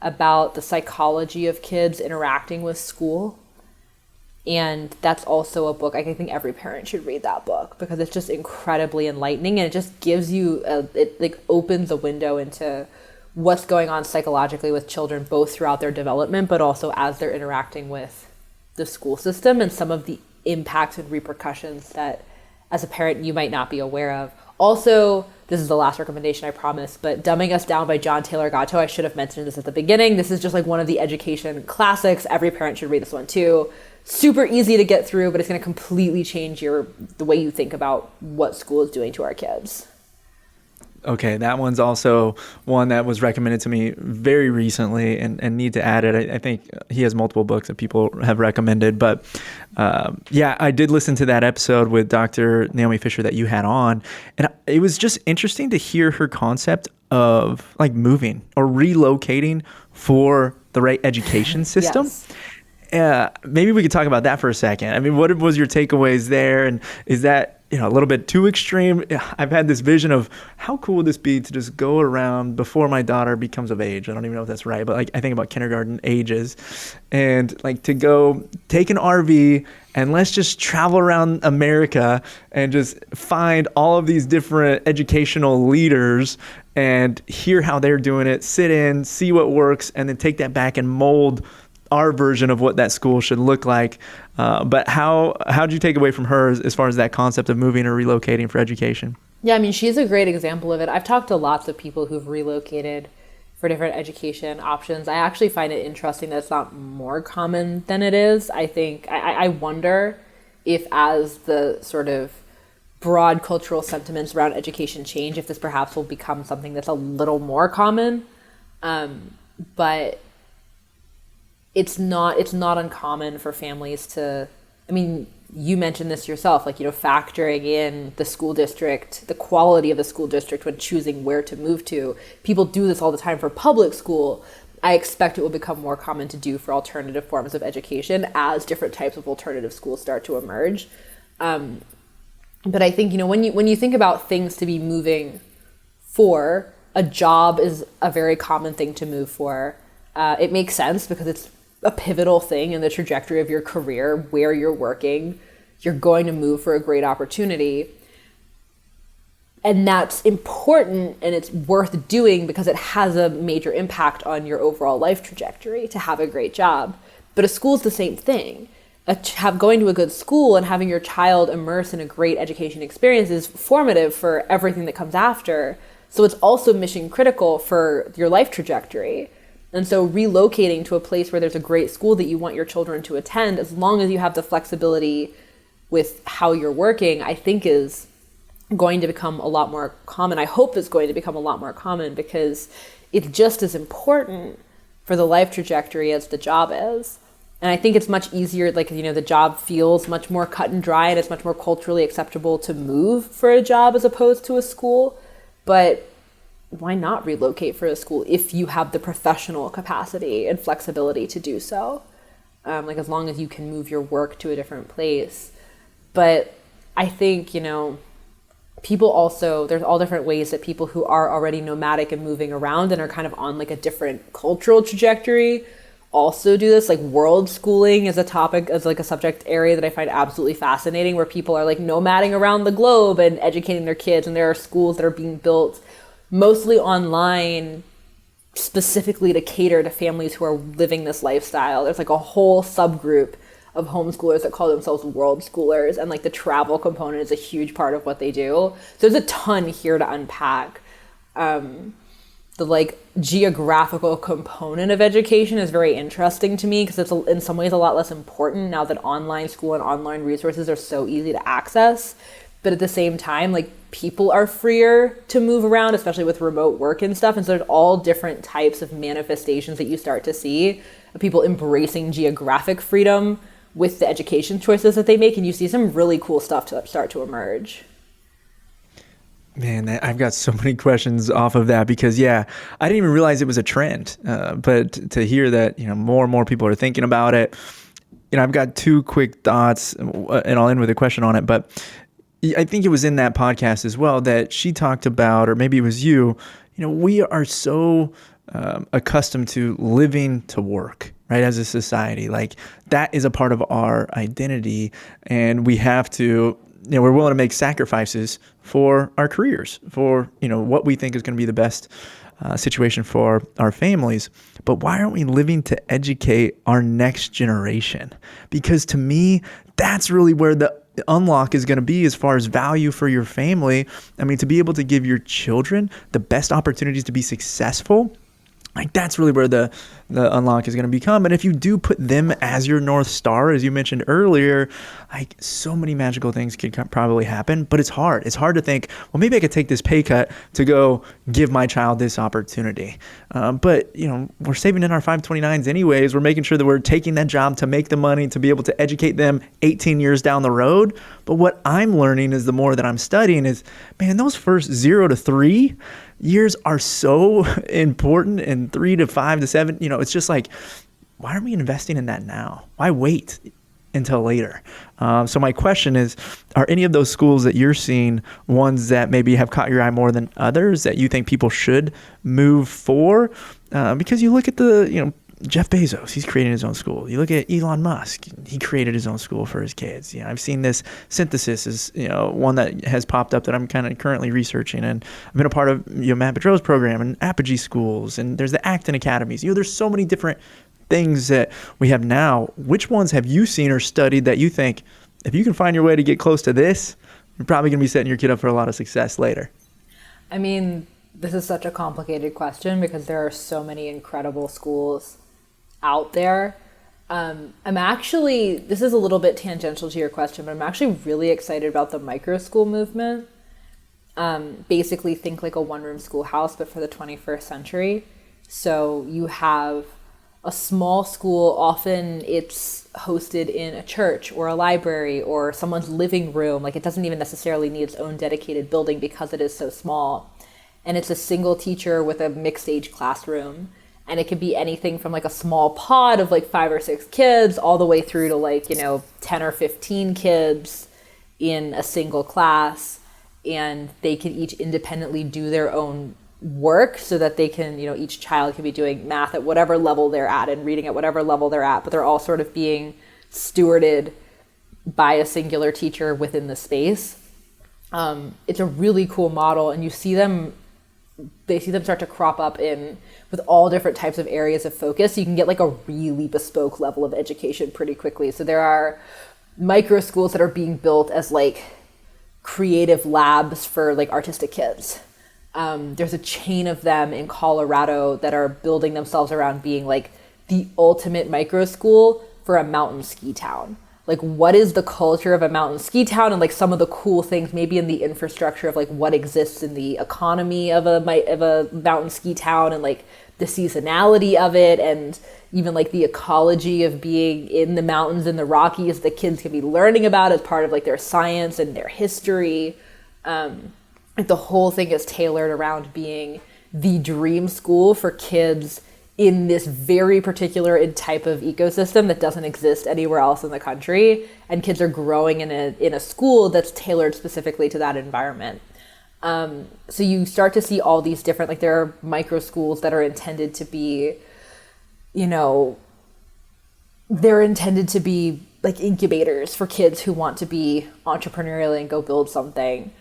about the psychology of kids interacting with school. And that's also a book, I think every parent should read that book because it's just incredibly enlightening, and it just gives you, it like opens a window into what's going on psychologically with children, both throughout their development, but also as they're interacting with the school system and some of the impacts and repercussions that as a parent you might not be aware of. Also, this is the last recommendation, I promise, but Dumbing Us Down by John Taylor Gatto. I should have mentioned this at the beginning. This is just like one of the education classics. Every parent should read this one too. Super easy to get through, but it's going to completely change the way you think about what school is doing to our kids. Okay, that one's also one that was recommended to me very recently, and need to add it. I think he has multiple books that people have recommended, but yeah, I did listen to that episode with Dr. Naomi Fisher that you had on, and it was just interesting to hear her concept of like moving or relocating for the right education system. Yes. Maybe we could talk about that for a second. I mean, what was your takeaways there? And is that, a little bit too extreme? I've had this vision of how cool would this be to just go around before my daughter becomes of age. I don't even know if that's right, but like I think about kindergarten ages, and like to go take an RV and let's just travel around America and just find all of these different educational leaders and hear how they're doing it, sit in, see what works, and then take that back and mold our version of what that school should look like. But how'd you take away from her as far as that concept of moving or relocating for education? Yeah, I mean, she's a great example of it. I've talked to lots of people who've relocated for different education options. I actually find it interesting that it's not more common than it is. I think, I wonder if as the sort of broad cultural sentiments around education change, if this perhaps will become something that's a little more common. But it's not uncommon for families to, I mean, you mentioned this yourself, like, factoring in the school district, the quality of the school district when choosing where to move to. People do this all the time for public school. I expect it will become more common to do for alternative forms of education as different types of alternative schools start to emerge. But I think, when you think about things to be moving for, a job is a very common thing to move for. It makes sense because it's a pivotal thing in the trajectory of your career, where you're working. You're going to move for a great opportunity. And that's important, and it's worth doing because it has a major impact on your overall life trajectory to have a great job. But a school's the same thing. Going to a good school and having your child immerse in a great education experience is formative for everything that comes after. So it's also mission critical for your life trajectory. And so relocating to a place where there's a great school that you want your children to attend, as long as you have the flexibility with how you're working, I think is going to become a lot more common. I hope it's going to become a lot more common because it's just as important for the life trajectory as the job is. And I think it's much easier, the job feels much more cut and dry, and it's much more culturally acceptable to move for a job as opposed to a school. But why not relocate for a school if you have the professional capacity and flexibility to do so? As long as you can move your work to a different place. But I think, people also, there's all different ways that people who are already nomadic and moving around and are kind of on like a different cultural trajectory also do this. Like world schooling is a topic, as like a subject area that I find absolutely fascinating, where people are like nomading around the globe and educating their kids. And there are schools that are being built mostly online, specifically to cater to families who are living this lifestyle. There's like a whole subgroup of homeschoolers that call themselves world schoolers, and like the travel component is a huge part of what they do. So there's a ton here to unpack. The like geographical component of education is very interesting to me because it's in some ways a lot less important now that online school and online resources are so easy to access. But at the same time, like people are freer to move around, especially with remote work and stuff. And so there's all different types of manifestations that you start to see of people embracing geographic freedom with the education choices that they make. And you see some really cool stuff to start to emerge. Man, I've got so many questions off of that because, I didn't even realize it was a trend. But to hear that, more and more people are thinking about it, I've got two quick thoughts, and I'll end with a question on it. But I think it was in that podcast as well that she talked about, or maybe it was you, we are so accustomed to living to work, right? As a society, like that is a part of our identity, and we have to, we're willing to make sacrifices for our careers, for, what we think is going to be the best situation for our families. But why aren't we living to educate our next generation? Because to me, that's really where the unlock is going to be as far as value for your family. I mean, to be able to give your children the best opportunities to be successful, Like that's really where the unlock is going to become. And if you do put them as your North Star, as you mentioned earlier, like so many magical things could probably happen, but it's hard. It's hard to think, well, maybe I could take this pay cut to go give my child this opportunity. But, you know, we're saving in our 529s anyways. We're making sure that we're taking that job to make the money to be able to educate them 18 years down the road. But what I'm learning is the more that I'm studying is, man, those first 0 to 3 years are so important, and 3 to 5 to 7, you know, it's just like, why aren't we investing in that now? Why wait until later? So my question is, are any of those schools that you're seeing ones that maybe have caught your eye more than others that you think people should move for? Because you look at Jeff Bezos, he's creating his own school. You look at Elon Musk, he created his own school for his kids. You know, I've seen this Synthesis is, you know, one that has popped up that I'm kind of currently researching, and I've been a part of, you know, Matt Bedrow's program and Apogee schools, and there's the Acton Academies. You know, there's so many different things that we have now. Which ones have you seen or studied that you think, if you can find your way to get close to this, you're probably going to be setting your kid up for a lot of success later? I mean, this is such a complicated question because there are so many incredible schools out there. This is a little bit tangential to your question, but I'm actually really excited about the micro school movement. Basically think like a one-room schoolhouse, but for the 21st century. So you have a small school, often it's hosted in a church or a library or someone's living room. Like it doesn't even necessarily need its own dedicated building because it is so small. And it's a single teacher with a mixed age classroom. And it could be anything from like a small pod of like 5 or 6 kids all the way through to like, you know, 10 or 15 kids in a single class. And they can each independently do their own work so that they can, you know, each child can be doing math at whatever level they're at and reading at whatever level they're at, but they're all sort of being stewarded by a singular teacher within the space. It's a really cool model, and they see them start to crop up with all different types of areas of focus. So you can get like a really bespoke level of education pretty quickly. So there are micro schools that are being built as like creative labs for like artistic kids. There's a chain of them in Colorado that are building themselves around being like the ultimate micro school for a mountain ski town. Like, what is the culture of a mountain ski town, and like some of the cool things maybe in the infrastructure of like what exists in the economy of a mountain ski town, and like the seasonality of it, and even like the ecology of being in the mountains and the Rockies that kids can be learning about as part of like their science and their history. Like the whole thing is tailored around being the dream school for kids in this very particular type of ecosystem that doesn't exist anywhere else in the country, and kids are growing in a school that's tailored specifically to that environment. So you start to see all these different, like there are micro schools that are intended to be, you know, they're intended to be like incubators for kids who want to be entrepreneurial and go build something.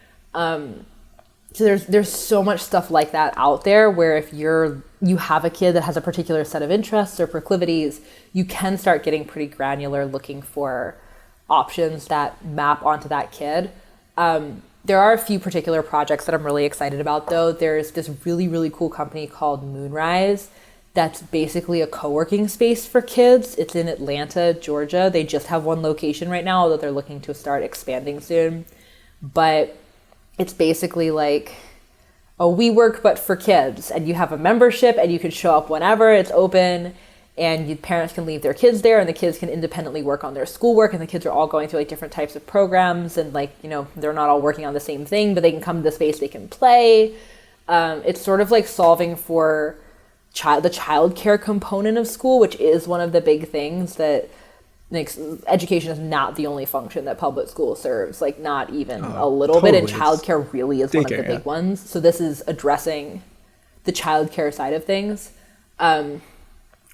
So there's so much stuff like that out there where if you have a kid that has a particular set of interests or proclivities, you can start getting pretty granular looking for options that map onto that kid. There are a few particular projects that I'm really excited about though. There's this really, really cool company called Moonrise that's basically a co-working space for kids. It's in Atlanta, Georgia. They just have one location right now, although they're looking to start expanding soon. But it's basically like a WeWork, but for kids. And you have a membership and you can show up whenever it's open, and parents can leave their kids there and the kids can independently work on their schoolwork, and the kids are all going through like different types of programs, and like, you know, they're not all working on the same thing, but they can come to the space, they can play. It's sort of like solving for the childcare component of school, which is one of the big things that education is not the only function that public school serves, like not even a little totally. bit, and childcare really is one of the big ones. So this is addressing the childcare side of things. I'm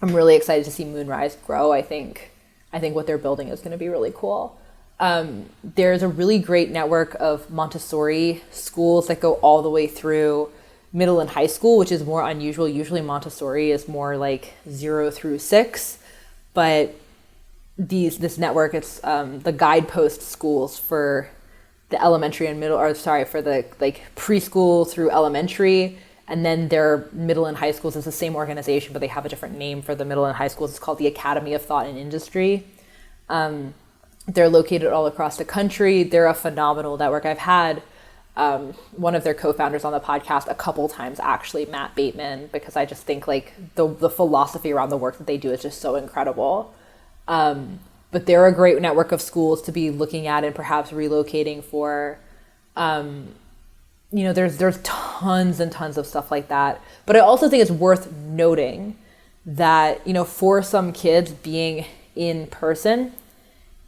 really excited to see Moonrise grow. I think what they're building is going to be really cool. There's a really great network of Montessori schools that go all the way through middle and high school, which is more unusual. Usually Montessori is more like 0 through 6, but this network, it's the guidepost schools for the elementary and middle, for the like preschool through elementary, And then their middle and high schools is the same organization, but they have a different name for the middle and high schools. It's called the Academy of Thought and Industry. They're located all across the country. They're a phenomenal network. I've had one of their co-founders on the podcast a couple times, actually, Matt Bateman, because I just think like the philosophy around the work that they do is just so incredible. But they're a great network of schools to be looking at and perhaps relocating for. There's tons and tons of stuff like that. But I also think it's worth noting that, for some kids, being in person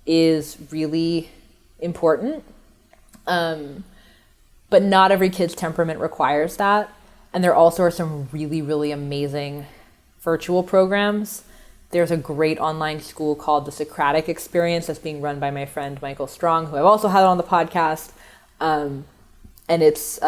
is really important. But not every kid's temperament requires that. And there also are some really, really amazing virtual programs. There's a great online school called the Socratic Experience that's being run by my friend Michael Strong, who I've also had on the podcast. And it's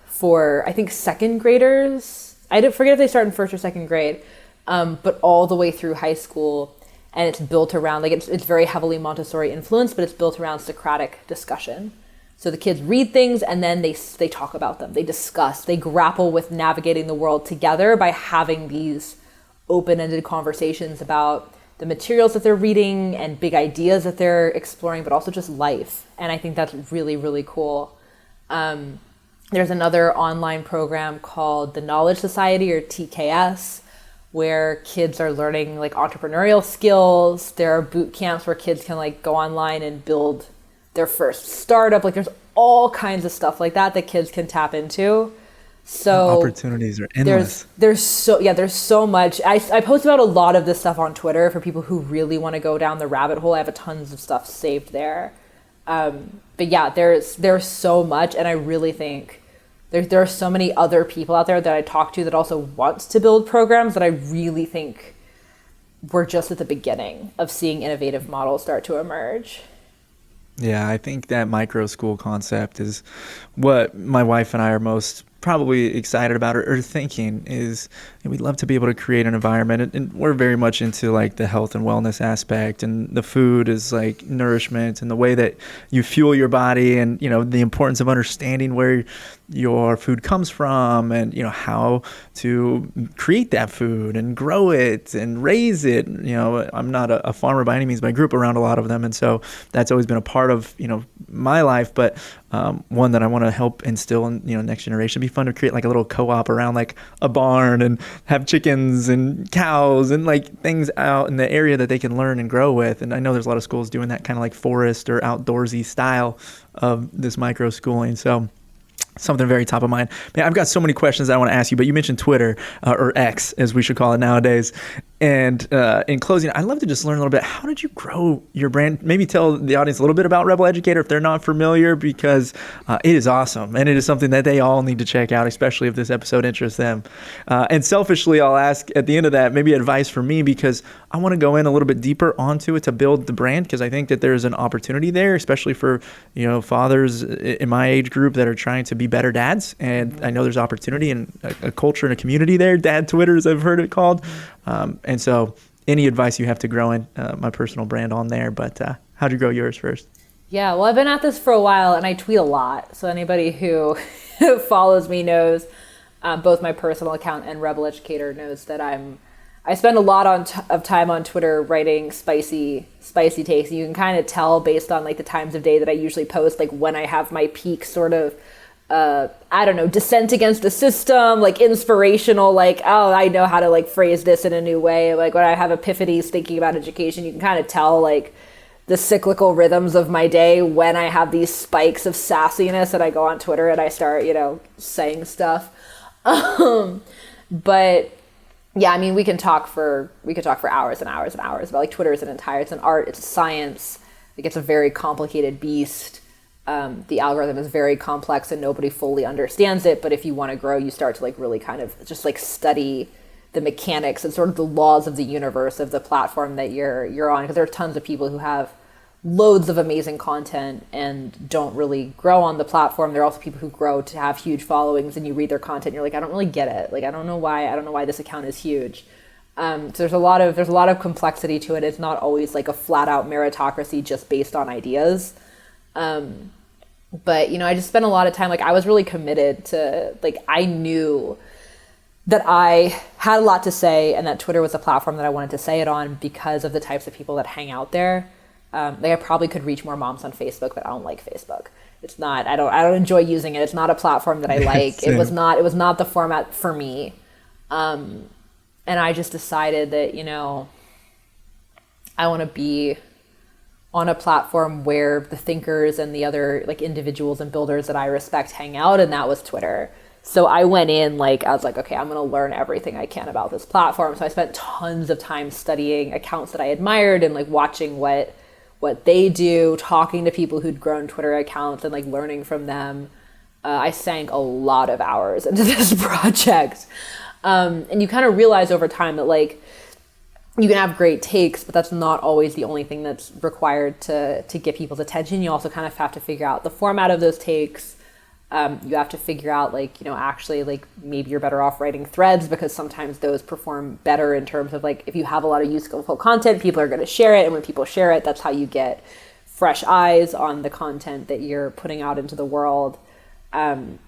for, I think, second graders. I don't forget if they start in first or second grade, but all the way through high school. And it's built around, like it's very heavily Montessori influenced, but it's built around Socratic discussion. So the kids read things and then they talk about them. They discuss, they grapple with navigating the world together by having these open-ended conversations about the materials that they're reading and big ideas that they're exploring, but also just life. And I think that's really, really cool. There's another online program called the Knowledge Society, or TKS, where kids are learning like entrepreneurial skills. There are boot camps where kids can like go online and build their first startup. Like there's all kinds of stuff like that kids can tap into. So opportunities are endless. There's so much. I post about a lot of this stuff on Twitter for people who really want to go down the rabbit hole. I have a tons of stuff saved there. But yeah, there's so much, and I really think there are so many other people out there that I talk to that also want to build programs that I really think we're just at the beginning of seeing innovative models start to emerge. Yeah, I think that micro school concept is what my wife and I are most probably excited about or thinking is we'd love to be able to create an environment, and we're very much into like the health and wellness aspect, and the food is like nourishment and the way that you fuel your body, and the importance of understanding where your food comes from, and how to create that food and grow it and raise it. I'm not a farmer by any means, but I grew up around a lot of them, and so that's always been a part of my life, but one that I want to help instill in next generation. It'd be fun to create like a little co-op around like a barn and have chickens and cows and like things out in the area that they can learn and grow with. And I know there's a lot of schools doing that kind of like forest or outdoorsy style of this micro schooling. So something very top of mind. Man, I've got so many questions I want to ask you, but you mentioned Twitter, or X as we should call it nowadays. And in closing, I'd love to just learn a little bit, how did you grow your brand? Maybe tell the audience a little bit about Rebel Educator if they're not familiar, because it is awesome. And it is something that they all need to check out, especially if this episode interests them. And selfishly, I'll ask at the end of that, maybe advice for me, because I want to go in a little bit deeper onto it to build the brand, because I think that there's an opportunity there, especially for, fathers in my age group that are trying to be better dads. And I know there's opportunity and a culture and a community there, dad Twitters, I've heard it called. And so any advice you have to growing my personal brand on there, but how'd you grow yours first? Yeah, well, I've been at this for a while and I tweet a lot. So anybody who follows me knows, both my personal account and Rebel Educator knows that I spend a lot of time on Twitter writing spicy takes. You can kind of tell based on like the times of day that I usually post, like when I have my peak sort of dissent against the system, like inspirational, like, oh, I know how to like phrase this in a new way. Like when I have epiphanies thinking about education, you can kind of tell like the cyclical rhythms of my day when I have these spikes of sassiness and I go on Twitter and I start, saying stuff. But yeah, I mean, we could talk for hours and hours and hours about like Twitter is it's an art, it's a science. Like it's a very complicated beast. The algorithm is very complex and nobody fully understands it. But if you want to grow, you start to like really kind of just like study the mechanics and sort of the laws of the universe of the platform that you're on. Because there are tons of people who have loads of amazing content and don't really grow on the platform. There are also people who grow to have huge followings, and you read their content and you're like, I don't really get it. Like, I don't know why this account is huge. So there's a lot of complexity to it. It's not always like a flat out meritocracy just based on ideas. But, I just spent a lot of time, like, I was really committed to, like, I knew that I had a lot to say and that Twitter was a platform that I wanted to say it on because of the types of people that hang out there. Like, I probably could reach more moms on Facebook, but I don't like Facebook. It's not, I don't enjoy using it. It's not a platform that I like. It was not the format for me. And I just decided that, I want to be on a platform where the thinkers and the other like individuals and builders that I respect hang out, and that was Twitter. So I went in I was like, okay, I'm going to learn everything I can about this platform. So I spent tons of time studying accounts that I admired and like watching what they do, talking to people who'd grown Twitter accounts and like learning from them. I sank a lot of hours into this project. And you kind of realize over time that like, you can have great takes, but that's not always the only thing that's required to get people's attention. You also kind of have to figure out the format of those takes. You have to figure out actually like maybe you're better off writing threads because sometimes those perform better in terms of like if you have a lot of useful content, people are going to share it. And when people share it, that's how you get fresh eyes on the content that you're putting out into the world. So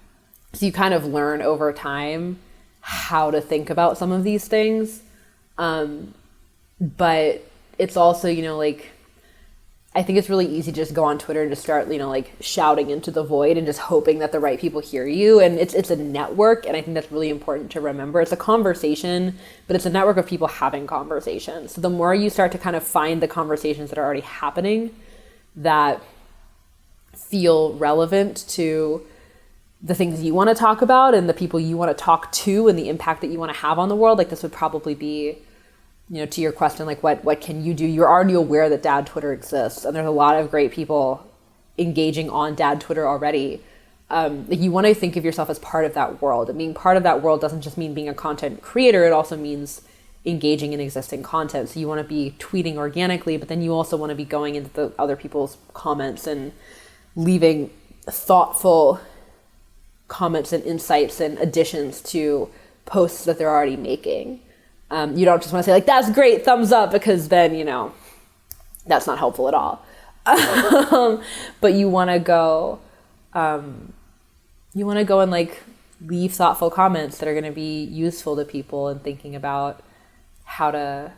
you kind of learn over time how to think about some of these things. But it's also, I think it's really easy to just go on Twitter and just start, like shouting into the void and just hoping that the right people hear you. And it's a network. And I think that's really important to remember. It's a conversation, but it's a network of people having conversations. So the more you start to kind of find the conversations that are already happening that feel relevant to the things you want to talk about and the people you want to talk to and the impact that you want to have on the world, like this would probably be, to your question, like what can you do? You're already aware that Dad Twitter exists, and there's a lot of great people engaging on Dad Twitter already. You want to think of yourself as part of that world. And being part of that world doesn't just mean being a content creator, it also means engaging in existing content. So you want to be tweeting organically, but then you also want to be going into the other people's comments and leaving thoughtful comments and insights and additions to posts that they're already making. You don't just want to say like, that's great, thumbs up, because then, that's not helpful at all. But you want to go and like leave thoughtful comments that are going to be useful to people and thinking about how to,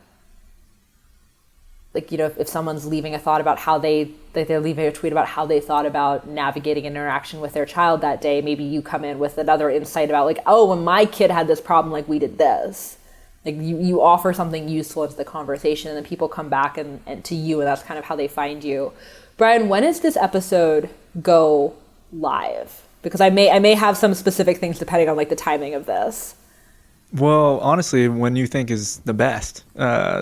like, if someone's leaving a thought about how they're leaving a tweet about how they thought about navigating an interaction with their child that day, maybe you come in with another insight about like, oh, when my kid had this problem, like we did this. Like you offer something useful into the conversation and then people come back and to you, and that's kind of how they find you. Brian, when does this episode go live? Because I may have some specific things depending on like the timing of this. Well, honestly, when you think is the best.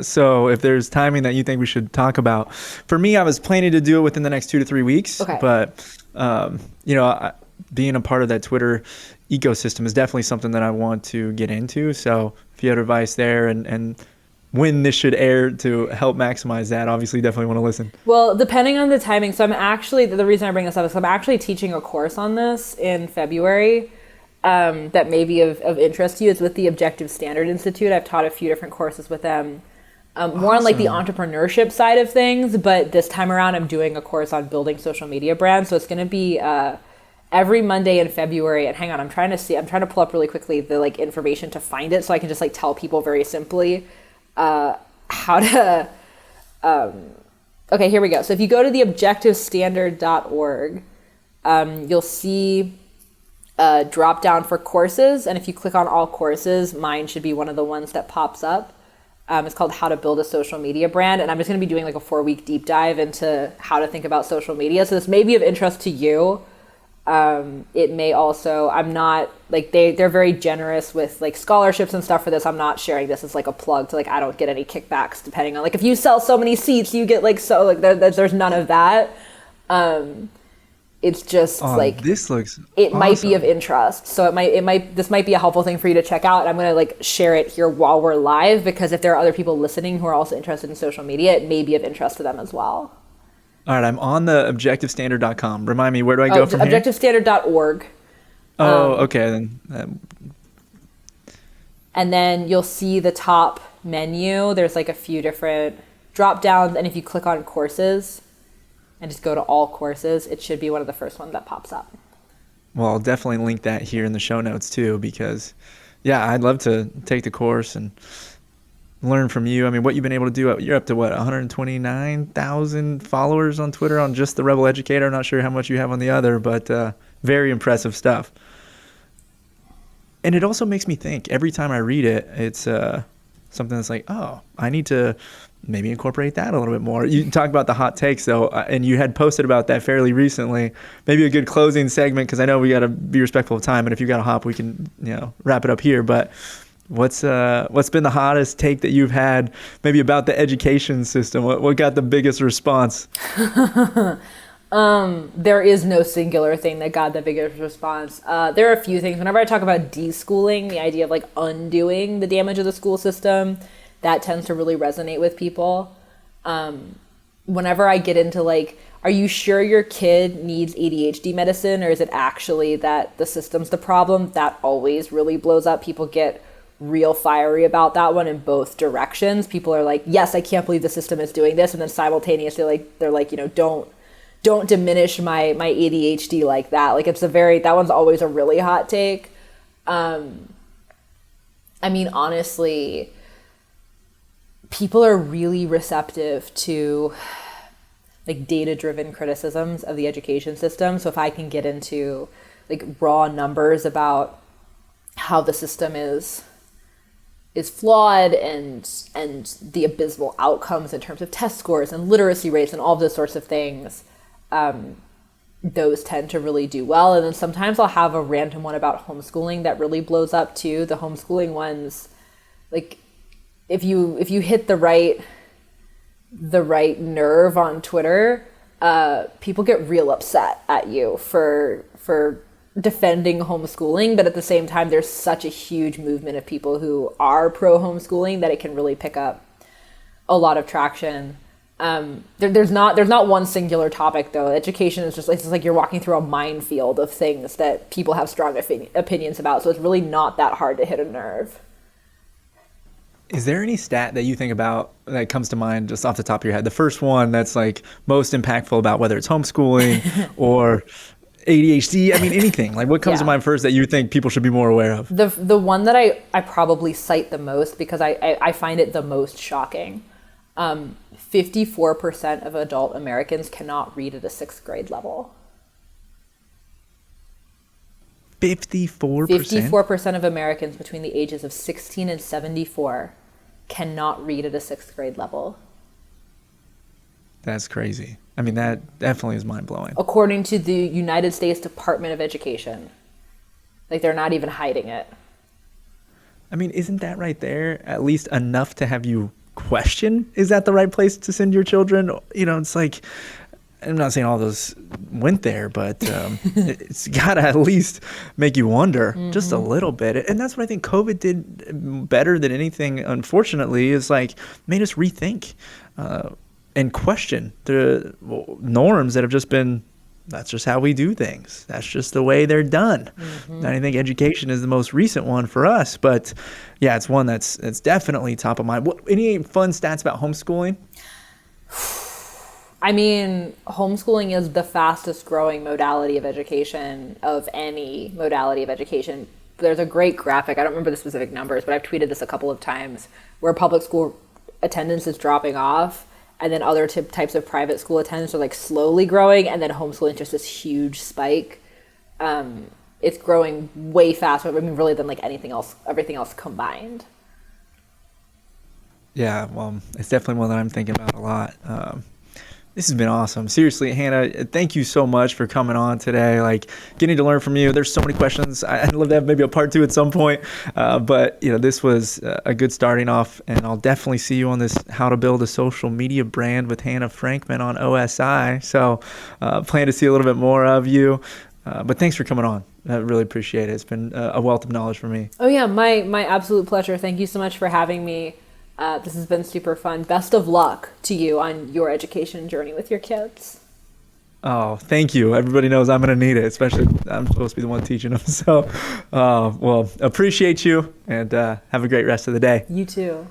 So if there's timing that you think we should talk about, for me, I was planning to do it within the next 2 to 3 weeks. Okay. But, being a part of that Twitter ecosystem is definitely something that I want to get into. So if you had advice there and when this should air to help maximize that, obviously definitely want to listen. Well, depending on the timing. So I'm actually, the reason I bring this up is I'm actually teaching a course on this in February. That may be of interest to you. It's with the Objective Standard Institute. I've taught a few different courses with them, more on like the entrepreneurship side of things, but this time around I'm doing a course on building social media brands. So it's going to be every Monday in February. And hang on, I'm trying to pull up really quickly the like information to find it so I can just like tell people very simply how to okay, here we go. So if you go to theobjectivestandard.org, you'll see drop down for courses, and if you click on all courses, mine should be one of the ones that pops up. It's called How to Build a Social Media Brand, and I'm just going to be doing like a 4-week deep dive into how to think about social media. So this may be of interest to you. It may also, I'm not like they're very generous with like scholarships and stuff for this. I'm not sharing this as like a plug to like I don't get any kickbacks depending on like if you sell so many seats you get like so like there's none of that. It's just like this looks it awesome. Might be of interest. So it might this might be a helpful thing for you to check out. I'm going to like share it here while we're live because if there are other people listening who are also interested in social media, it may be of interest to them as well. All right, I'm on the objectivestandard.com. Remind me, where do I go from here? Objectivestandard.org. Oh, okay. Then. And then you'll see the top menu. There's like a few different drop downs, and if you click on courses, and just go to all courses, it should be one of the first ones that pops up. Well, I'll definitely link that here in the show notes too, because yeah, I'd love to take the course and learn from you. I mean, what you've been able to do, you're up to what, 129,000 followers on Twitter on just the Rebel Educator. I'm not sure how much you have on the other, but very impressive stuff. And it also makes me think every time I read it, it's something that's like, oh, I need to maybe incorporate that a little bit more. You talk about the hot takes though, and you had posted about that fairly recently. Maybe a good closing segment, because I know we got to be respectful of time, and if you got to hop, we can wrap it up here. But what's been the hottest take that you've had maybe about the education system? What got the biggest response? There is no singular thing that got the biggest response. There are a few things. Whenever I talk about deschooling, the idea of like undoing the damage of the school system, that tends to really resonate with people. Whenever I get into like, are you sure your kid needs ADHD medicine, or is it actually that the system's the problem? That always really blows up. People get real fiery about that one in both directions. People are like, yes, I can't believe the system is doing this. And then simultaneously, they're like, don't diminish my ADHD like that. Like that one's always a really hot take. I mean, honestly, people are really receptive to like data-driven criticisms of the education system. So if I can get into like raw numbers about how the system is flawed and the abysmal outcomes in terms of test scores and literacy rates and all those sorts of things, those tend to really do well. And then sometimes I'll have a random one about homeschooling that really blows up too. The homeschooling ones, like if you hit the right nerve on Twitter, people get real upset at you for defending homeschooling, but at the same time, there's such a huge movement of people who are pro homeschooling that it can really pick up a lot of traction. There's not one singular topic though. Education is it's just like you're walking through a minefield of things that people have strong opinions about. So it's really not that hard to hit a nerve. Is there any stat that you think about that comes to mind just off the top of your head? The first one that's like most impactful about whether it's homeschooling or ADHD, I mean, anything. Like what comes to mind first that you think people should be more aware of? The one that I probably cite the most because I find it the most shocking. 54% of adult Americans cannot read at a 6th grade level. 54%? 54% of Americans between the ages of 16 and 74 cannot read at a 6th grade level. That's crazy. I mean, that definitely is mind-blowing. According to the United States Department of Education. Like, they're not even hiding it. I mean, isn't that right there at least enough to have you question, is that the right place to send your children? It's like, I'm not saying all those went there, but it's got to at least make you wonder just a little bit. And that's what I think COVID did better than anything, unfortunately, is like made us rethink and question the norms that have just been, that's just how we do things. That's just the way they're done. And I think education is the most recent one for us. But yeah, it's one that's definitely top of mind. Any fun stats about homeschooling? I mean, homeschooling is the fastest growing modality of education of any modality of education. There's a great graphic. I don't remember the specific numbers, but I've tweeted this a couple of times where public school attendance is dropping off. And then other types of private school attendance are like slowly growing, and then homeschooling just this huge spike. It's growing way faster. I mean, really than like anything else, everything else combined. Yeah, well, it's definitely one that I'm thinking about a lot. This has been awesome. Seriously, Hannah, thank you so much for coming on today. Like getting to learn from you. There's so many questions. I'd love to have maybe a part 2 at some point. But this was a good starting off, and I'll definitely see you on this How to Build a Social Media Brand with Hannah Frankman on OSI. So plan to see a little bit more of you. But thanks for coming on. I really appreciate it. It's been a wealth of knowledge for me. Oh yeah, my absolute pleasure. Thank you so much for having me. This has been super fun. Best of luck to you on your education journey with your kids. Oh, thank you. Everybody knows I'm going to need it, especially I'm supposed to be the one teaching them. So, well, appreciate you, and have a great rest of the day. You too.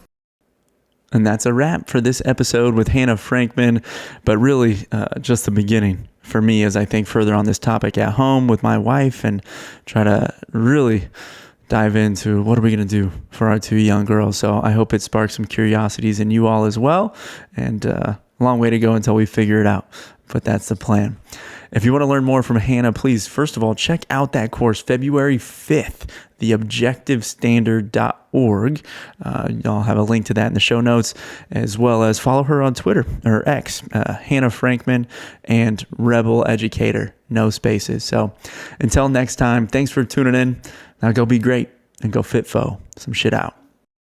And that's a wrap for this episode with Hannah Frankman, but really just the beginning for me as I think further on this topic at home with my wife and try to really dive into what are we going to do for our 2 young girls. So I hope it sparks some curiosities in you all as well. And a long way to go until we figure it out, but that's the plan. If you want to learn more from Hannah, please, first of all, check out that course, February 5th, theobjectivestandard.org. I'll have a link to that in the show notes, as well as follow her on Twitter, or X, Hannah Frankman, and Rebel Educator, no spaces. So until next time, thanks for tuning in. Now go be great and go fit some shit out.